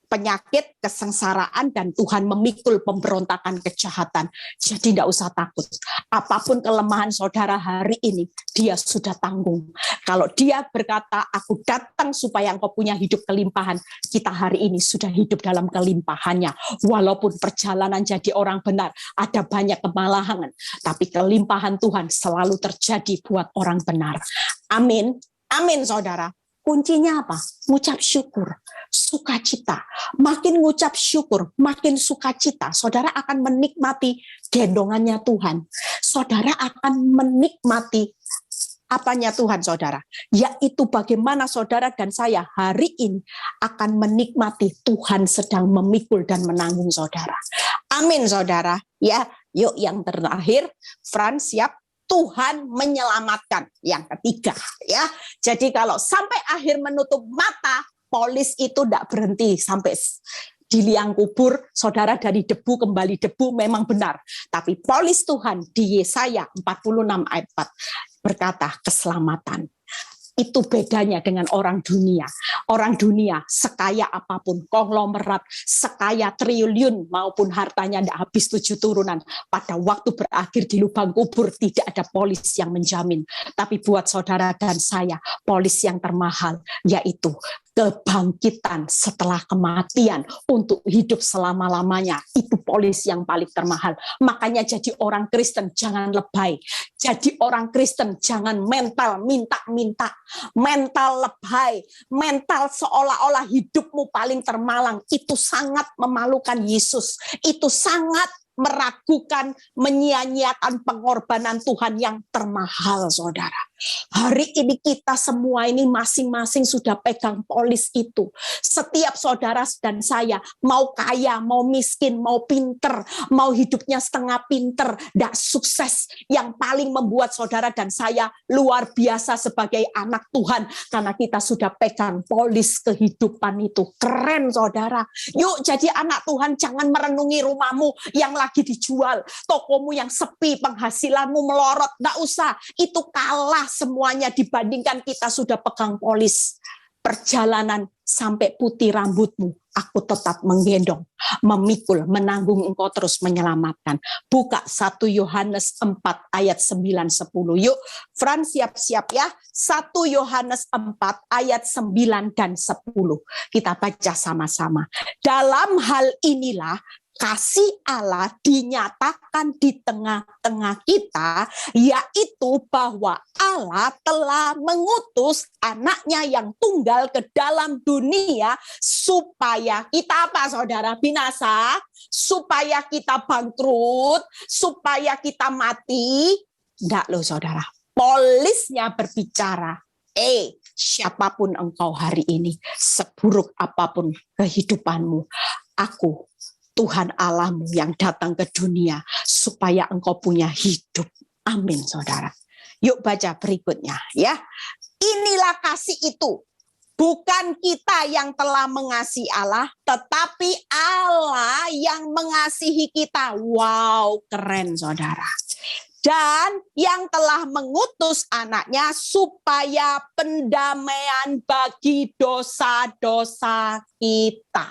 Penyakit, kesengsaraan, dan Tuhan memikul pemberontakan kejahatan. Jadi tidak usah takut. Apapun kelemahan saudara hari ini, dia sudah tanggung. Kalau dia berkata, aku datang supaya engkau punya hidup kelimpahan, kita hari ini sudah hidup dalam kelimpahannya. Walaupun perjalanan jadi orang benar, ada banyak kemalangan, tapi kelimpahan Tuhan selalu terjadi buat orang benar. Amin. Amin saudara. Kuncinya apa? Ngucap syukur, sukacita. Makin ngucap syukur, makin sukacita. Saudara akan menikmati gendongannya Tuhan. Saudara akan menikmati apanya Tuhan saudara. Yaitu bagaimana saudara dan saya hari ini akan menikmati Tuhan sedang memikul dan menanggung saudara. Amin saudara. Ya, yuk yang terakhir, Frans siap. Tuhan menyelamatkan. Yang ketiga ya. Jadi kalau sampai akhir menutup mata, polis itu tidak berhenti sampai di liang kubur, saudara dari debu kembali debu, memang benar. Tapi polis Tuhan di Yesaya 46 ayat 4 berkata keselamatan. Itu bedanya dengan orang dunia. Orang dunia sekaya apapun, konglomerat, sekaya triliun maupun hartanya tidak habis 7 turunan. Pada waktu berakhir di lubang kubur tidak ada polis yang menjamin. Tapi buat saudara dan saya, polis yang termahal yaitu kebangkitan setelah kematian untuk hidup selama-lamanya. Itu polis yang paling termahal. Makanya jadi orang Kristen jangan lebay. Jadi orang Kristen jangan mental minta-minta, mental lebay, mental seolah-olah hidupmu paling termalang. Itu sangat memalukan Yesus. Itu sangat meragukan, menyia-nyiakan pengorbanan Tuhan yang termahal, saudara. Hari ini kita semua ini masing-masing sudah pegang polis itu. Setiap saudara dan saya, mau kaya, mau miskin, mau pinter, mau hidupnya setengah pinter, tidak sukses, yang paling membuat saudara dan saya luar biasa sebagai anak Tuhan, karena kita sudah pegang polis kehidupan itu. Keren, saudara. Yuk jadi anak Tuhan, jangan merenungi rumahmu yang lagi dijual, tokomu yang sepi, penghasilanmu melorot, tidak usah. Itu kalah semuanya dibandingkan kita sudah pegang polis. Perjalanan sampai putih rambutmu, aku tetap menggendong, memikul, menanggung, engkau terus menyelamatkan. Buka 1 Yohanes 4 ayat 9-10. Yuk, Frans siap-siap ya. 1 Yohanes 4 ayat 9 dan 10. Kita baca sama-sama. Dalam hal inilah kasih Allah dinyatakan di tengah-tengah kita, yaitu bahwa Allah telah mengutus anaknya yang tunggal ke dalam dunia supaya kita apa saudara? Binasa, supaya kita bangkrut, supaya kita mati. Enggak loh saudara, polisnya berbicara. Siapapun engkau hari ini, seburuk apapun kehidupanmu, aku Tuhan Allahmu yang datang ke dunia supaya engkau punya hidup. Amin, saudara. Yuk baca berikutnya ya. Inilah kasih itu. Bukan kita yang telah mengasihi Allah, tetapi Allah yang mengasihi kita. Wow, keren saudara. Dan yang telah mengutus anaknya supaya pendamaian bagi dosa-dosa kita.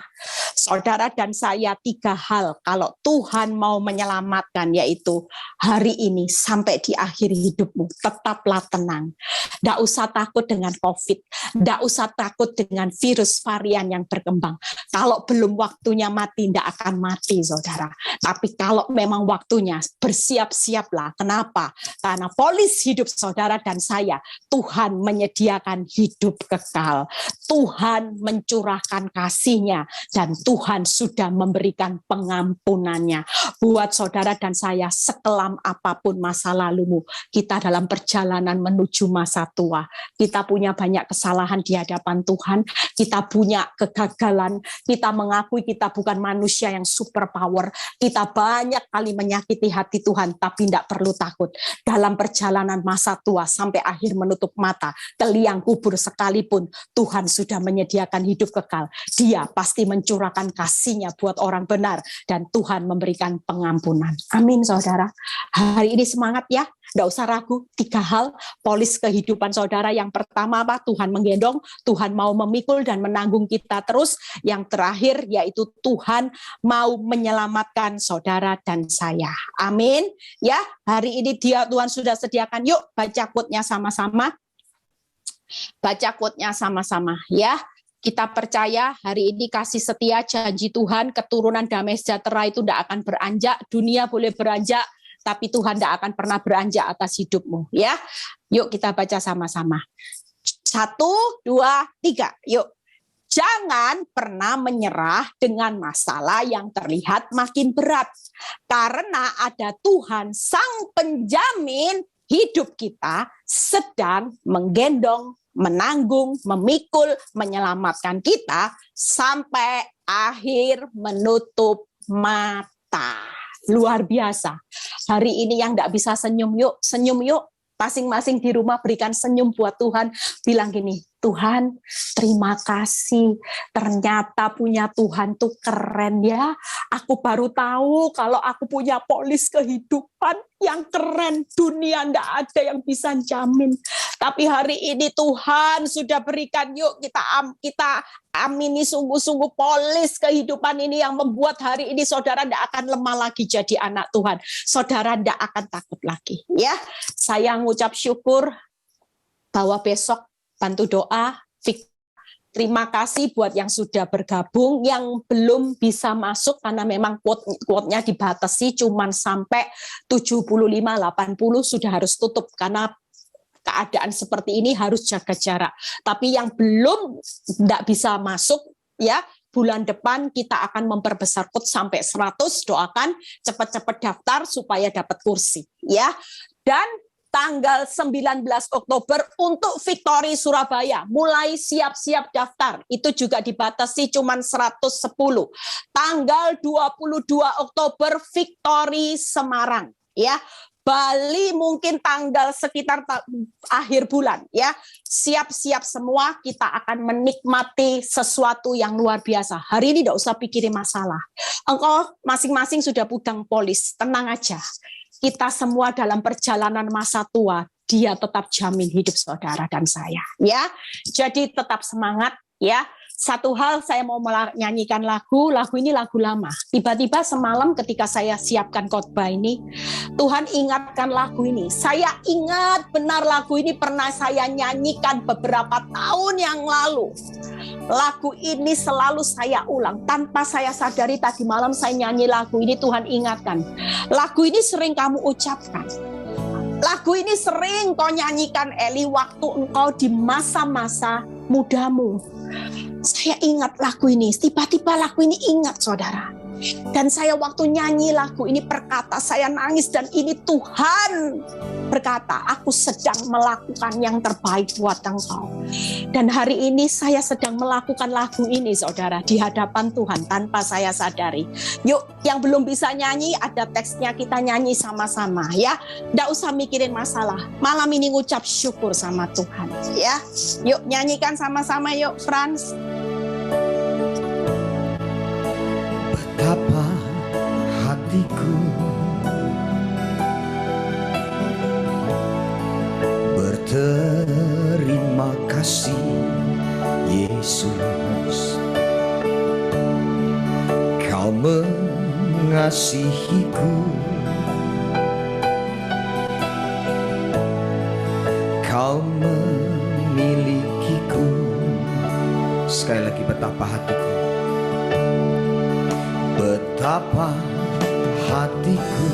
Saudara dan saya 3 hal kalau Tuhan mau menyelamatkan, yaitu hari ini sampai di akhir hidupmu tetaplah tenang. Tidak usah takut dengan COVID, tidak usah takut dengan virus varian yang berkembang. Kalau belum waktunya mati, tidak akan mati saudara. Tapi kalau memang waktunya, bersiap-siaplah. Kenapa? Karena polis hidup saudara dan saya, Tuhan menyediakan hidup kekal. Tuhan mencurahkan kasih-Nya dan Tuhan sudah memberikan pengampunannya. Buat saudara dan saya, sekelam apapun masa lalumu, kita dalam perjalanan menuju masa tua, kita punya banyak kesalahan di hadapan Tuhan, kita punya kegagalan, kita mengakui kita bukan manusia yang super power, kita banyak kali menyakiti hati Tuhan, tapi tidak perlu takut. Dalam perjalanan masa tua sampai akhir menutup mata ke liang kubur sekalipun, Tuhan sudah menyediakan hidup kekal. Dia pasti mencurahkan kasih-Nya buat orang benar dan Tuhan memberikan pengampunan. Amin saudara. Hari ini semangat ya. Tidak usah ragu, 3 hal polis kehidupan saudara. Yang pertama apa? Tuhan menggendong, Tuhan mau memikul dan menanggung kita terus. Yang terakhir yaitu Tuhan mau menyelamatkan saudara dan saya. Amin. Ya, hari ini Tuhan sudah sediakan. Yuk baca quote-nya sama-sama. Baca quote-nya sama-sama ya. Kita percaya hari ini kasih setia janji Tuhan, keturunan damai sejahtera itu tidak akan beranjak. Dunia boleh beranjak, tapi Tuhan tidak akan pernah beranjak atas hidupmu. Ya, yuk kita baca sama-sama. 1, 2, 3. Yuk. Jangan pernah menyerah dengan masalah yang terlihat makin berat. Karena ada Tuhan Sang Penjamin hidup kita sedang menggendong, menanggung, memikul, menyelamatkan kita sampai akhir menutup mata. Luar biasa. Hari ini yang tidak bisa senyum yuk, senyum yuk. Masing-masing di rumah berikan senyum buat Tuhan. Bilang gini, Tuhan terima kasih. Ternyata punya Tuhan tuh keren ya. Aku baru tahu kalau aku punya polis kehidupan yang keren. Dunia enggak ada yang bisa jamin. Tapi hari ini Tuhan sudah berikan, yuk kita amini sungguh-sungguh polis kehidupan ini yang membuat hari ini saudara tidak akan lemah lagi jadi anak Tuhan. Saudara tidak akan takut lagi. Ya, saya mengucap syukur bahwa besok bantu doa. Terima kasih buat yang sudah bergabung, yang belum bisa masuk karena memang quote-nya dibatasi cuman sampai 75-80 sudah harus tutup karena keadaan seperti ini harus jaga jarak. Tapi yang belum tidak bisa masuk ya, bulan depan kita akan memperbesar quote sampai 100. Doakan cepat-cepat daftar supaya dapat kursi ya. Dan tanggal 19 Oktober untuk Victory Surabaya. Mulai siap-siap daftar. Itu juga dibatasi cuman 110. Tanggal 22 Oktober Victory Semarang. Ya, Bali mungkin tanggal sekitar akhir bulan. Ya, siap-siap semua, kita akan menikmati sesuatu yang luar biasa. Hari ini tidak usah pikirin masalah. Engkau masing-masing sudah pudang polis, tenang aja. Kita semua dalam perjalanan masa tua, Dia tetap jamin hidup saudara dan saya. Ya, jadi tetap semangat. Ya, satu hal saya mau menyanyikan lagu ini lagu lama. Tiba-tiba semalam ketika saya siapkan khotbah ini, Tuhan ingatkan lagu ini. Saya ingat benar lagu ini pernah saya nyanyikan beberapa tahun yang lalu. Lagu ini selalu saya ulang. Tanpa saya sadari tadi malam saya nyanyi lagu ini, Tuhan ingatkan. Lagu ini sering kamu ucapkan. Lagu ini sering kau nyanyikan Eli waktu engkau di masa-masa mudamu. Saya ingat lagu ini. Tiba-tiba lagu ini ingat saudara. Dan saya waktu nyanyi lagu ini berkata, saya nangis dan ini Tuhan berkata, aku sedang melakukan yang terbaik buat engkau. Dan hari ini saya sedang melakukan lagu ini saudara di hadapan Tuhan tanpa saya sadari. Yuk, yang belum bisa nyanyi ada teksnya, kita nyanyi sama-sama ya. Nggak usah mikirin masalah. Malam ini ngucap syukur sama Tuhan ya. Yuk nyanyikan sama-sama yuk Frans. Betapa hatiku berterima kasih Yesus, Kau mengasihiku, Kau memilikiku. Sekali lagi, betapa hatiku, betapa hatiku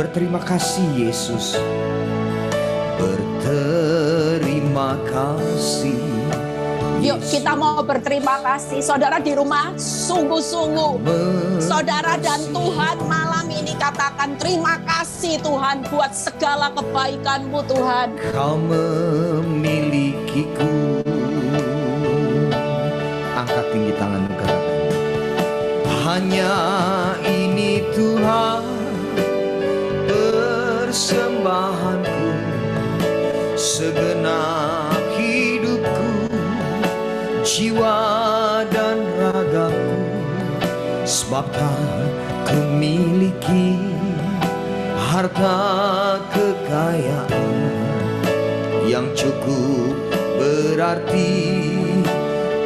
berterima kasih Yesus. Berterima kasih. Yuk kita mau berterima kasih. Saudara di rumah, sungguh-sungguh saudara dan Tuhan malam ini katakan terima kasih Tuhan buat segala kebaikan-Mu Tuhan. Kau memilikiku. Angkat tinggi tanganmu, katakan. Hanya ini Tuhan persembahanku, segenap hidupku, jiwa dan ragaku, sebab tak kumiliki harta kekayaan yang cukup berarti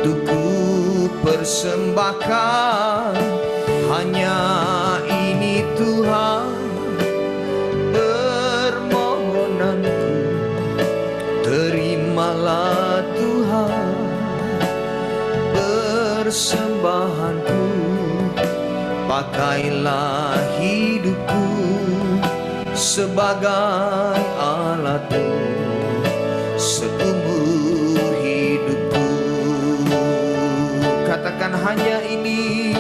untuk ku persembahkan. Hanya ini Tuhan permohonanku, terimalah Tuhan persembahanku, pakailah hidupku sebagai alat-Mu seumur hidupku. Katakan hanya ini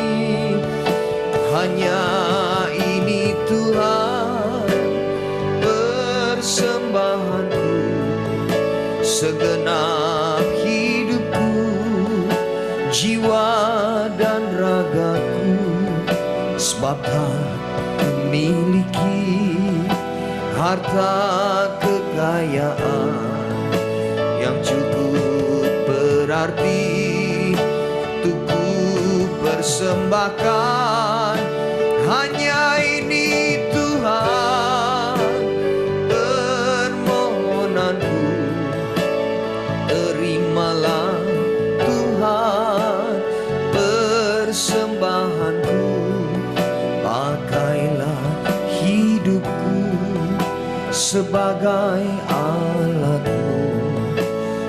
Tuhan persembahanku, segenap hidupku, jiwa dan ragaku, sebab tak memiliki harta kekayaan yang cukup berarti untuk ku persembahkan. Hanya ini Tuhan permohonanku, terimalah Tuhan persembahanku, pakailah hidupku sebagai alat-Mu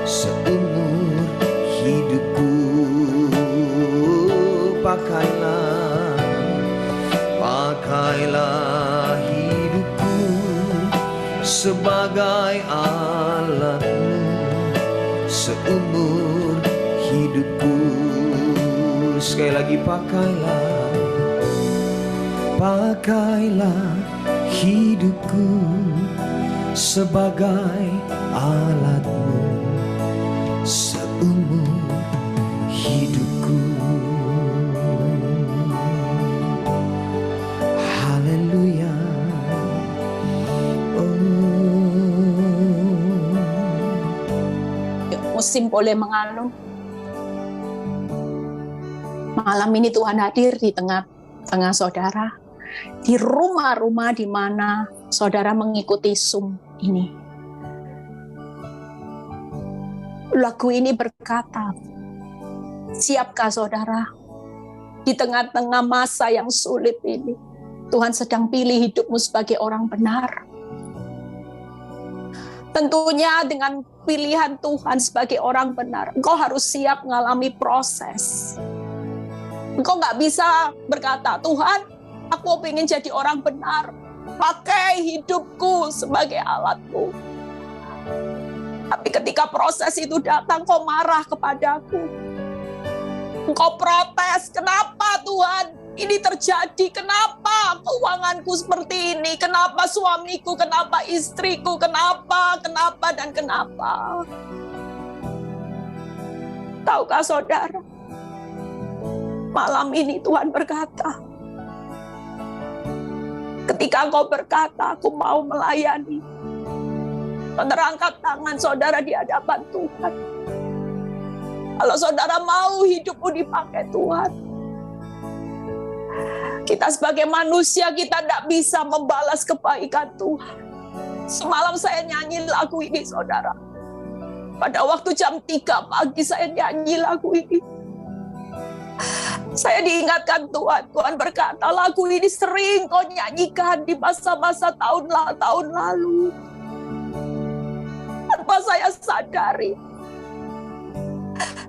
seumur hidupku. Pakailah hidupku sebagai alat-Mu seumur hidupku. Sekali lagi, pakailah hidupku sebagai alat-Mu seumur hidupku. Haleluya. Musim boleh mengalun. Malam ini Tuhan hadir di tengah-tengah saudara, di rumah-rumah di mana saudara mengikuti Zoom ini. Lagu ini berkata, siapkah saudara? Di tengah-tengah masa yang sulit ini, Tuhan sedang pilih hidupmu sebagai orang benar. Tentunya dengan pilihan Tuhan sebagai orang benar, engkau harus siap mengalami proses. Engkau nggak bisa berkata, Tuhan, aku ingin jadi orang benar. Pakai hidupku sebagai alat-Mu. Tapi ketika proses itu datang, kau marah kepadaku. Engkau protes, kenapa Tuhan ini terjadi? Kenapa keuanganku seperti ini? Kenapa suamiku? Kenapa istriku? Kenapa, dan kenapa? Tahukah saudara, malam ini Tuhan berkata, ketika engkau berkata, aku mau melayani, saudara angkat tangan saudara di hadapan Tuhan. Kalau saudara mau hidupmu dipakai Tuhan, kita sebagai manusia, kita tidak bisa membalas kebaikan Tuhan. Semalam saya nyanyi lagu ini, saudara. Pada waktu jam 3 pagi saya nyanyi lagu ini. Saya diingatkan Tuhan berkata, lagu ini sering kau nyanyikan di masa-masa tahun lalu. Tanpa saya sadari.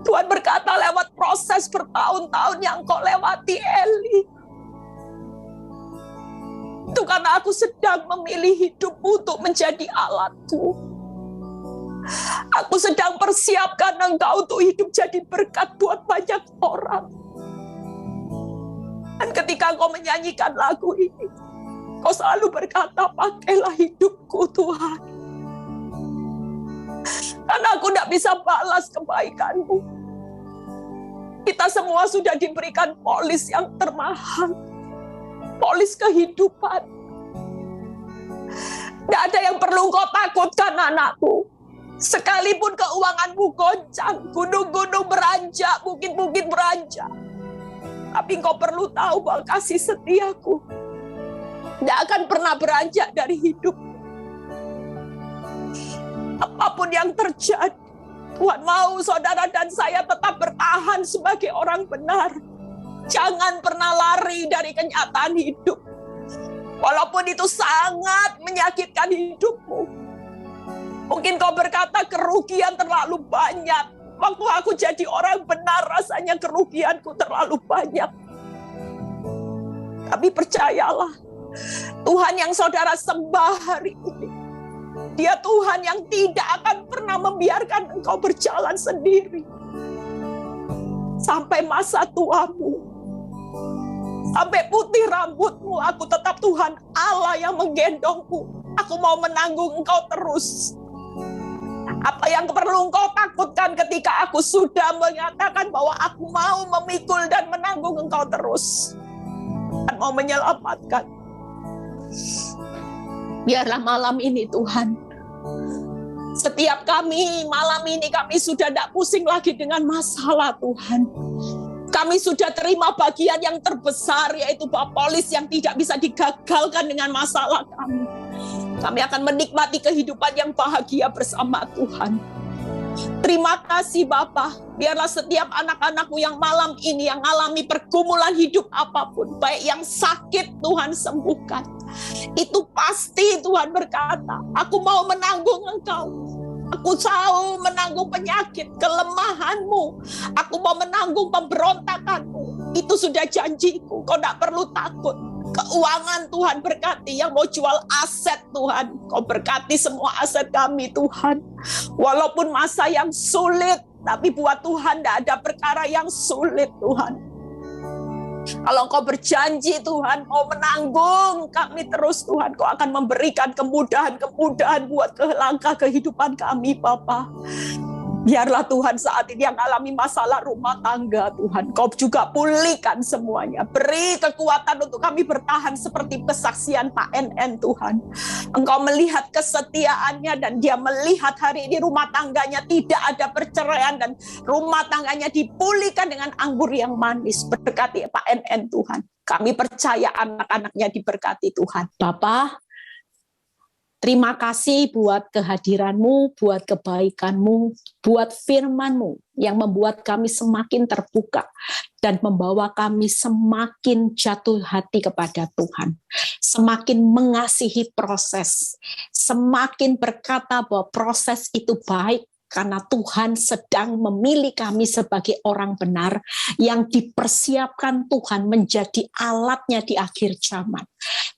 Tuhan berkata lewat proses bertahun-tahun yang kau lewati, Eli. Itu karena aku sedang memilih hidup untuk menjadi alatku. Aku sedang persiapkan engkau untuk hidup jadi berkat buat banyak orang. Dan ketika engkau menyanyikan lagu ini, kau selalu berkata, pakailah hidupku Tuhan. Karena aku tidak bisa balas kebaikanmu. Kita semua sudah diberikan polis yang termahal. Polis kehidupan. Tidak ada yang perlu kau takutkan anakku. Sekalipun keuanganmu goncang, gunung-gunung beranjak, bukit-bukit beranjak. Tapi engkau perlu tahu bahwa kasih setiaku tidak akan pernah beranjak dari hidup. Apapun yang terjadi, Tuhan mau saudara dan saya tetap bertahan sebagai orang benar. Jangan pernah lari dari kenyataan hidup. Walaupun itu sangat menyakitkan hidupmu. Mungkin kau berkata kerugian terlalu banyak. Waktu aku jadi orang benar rasanya kerugianku terlalu banyak. Tapi percayalah, Tuhan yang saudara sembah hari ini, Dia Tuhan yang tidak akan pernah membiarkan engkau berjalan sendiri. Sampai masa tuamu, sampai putih rambutmu, aku tetap Tuhan Allah yang menggendongmu. Aku mau menanggung engkau terus. Apa yang perlu engkau takutkan ketika aku sudah mengatakan bahwa aku mau memikul dan menanggung engkau terus. Dan mau menyelamatkan. Biarlah malam ini Tuhan, setiap kami malam ini kami sudah tidak pusing lagi dengan masalah Tuhan. Kami sudah terima bagian yang terbesar, yaitu polis yang tidak bisa digagalkan dengan masalah kami. Kami akan menikmati kehidupan yang bahagia bersama Tuhan. Terima kasih Bapa. Biarlah setiap anak-anakmu yang malam ini yang mengalami pergumulan hidup apapun, baik yang sakit Tuhan sembuhkan. Itu pasti Tuhan berkata, aku mau menanggung engkau. Aku tahu menanggung penyakit, kelemahanmu. Aku mau menanggung pemberontakanmu. Itu sudah janjiku. Kau tidak perlu takut. Keuangan Tuhan berkati, yang mau jual aset Tuhan, kau berkati semua aset kami Tuhan. Walaupun masa yang sulit, tapi buat Tuhan tidak ada perkara yang sulit Tuhan. Kalau kau berjanji Tuhan mau menanggung kami terus Tuhan, kau akan memberikan kemudahan-kemudahan buat langkah kehidupan kami Bapa. Biarlah Tuhan saat ini yang alami masalah rumah tangga Tuhan, kau juga pulihkan semuanya. Beri kekuatan untuk kami bertahan seperti kesaksian Pak NN Tuhan. Engkau melihat kesetiaannya dan dia melihat hari ini rumah tangganya tidak ada perceraian dan rumah tangganya dipulihkan dengan anggur yang manis. Berkati Pak NN Tuhan. Kami percaya anak-anaknya diberkati Tuhan. Bapak, terima kasih buat kehadiranmu, buat kebaikanmu, buat firmanmu yang membuat kami semakin terbuka dan membawa kami semakin jatuh hati kepada Tuhan. Semakin mengasihi proses, semakin berkata bahwa proses itu baik karena Tuhan sedang memilih kami sebagai orang benar yang dipersiapkan Tuhan menjadi alatnya di akhir zaman.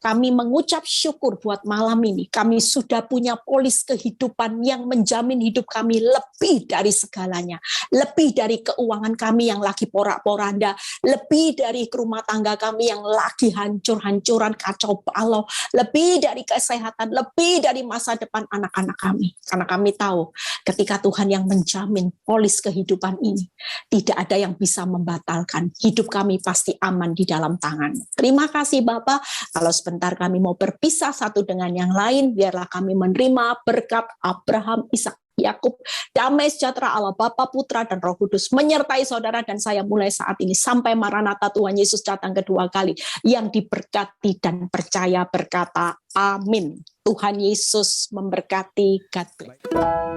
Kami mengucap syukur buat malam ini. Kami sudah punya polis kehidupan yang menjamin hidup kami lebih dari segalanya. Lebih dari keuangan kami yang lagi porak-poranda. Lebih dari rumah tangga kami yang lagi hancur-hancuran, kacau balau. Lebih dari kesehatan, lebih dari masa depan anak-anak kami. Karena kami tahu ketika Tuhan yang menjamin polis kehidupan ini, tidak ada yang bisa membatalkan. Hidup kami pasti aman di dalam tangan. Terima kasih Bapak. Kalau sebentar kami mau berpisah satu dengan yang lain, biarlah kami menerima berkat Abraham, Ishak, Yakub, damai sejahtera Allah Bapa, Putra, dan Roh Kudus menyertai saudara dan saya mulai saat ini sampai Maranatha Tuhan Yesus datang kedua kali. Yang diberkati dan percaya berkata amin. Tuhan Yesus memberkati. God bless.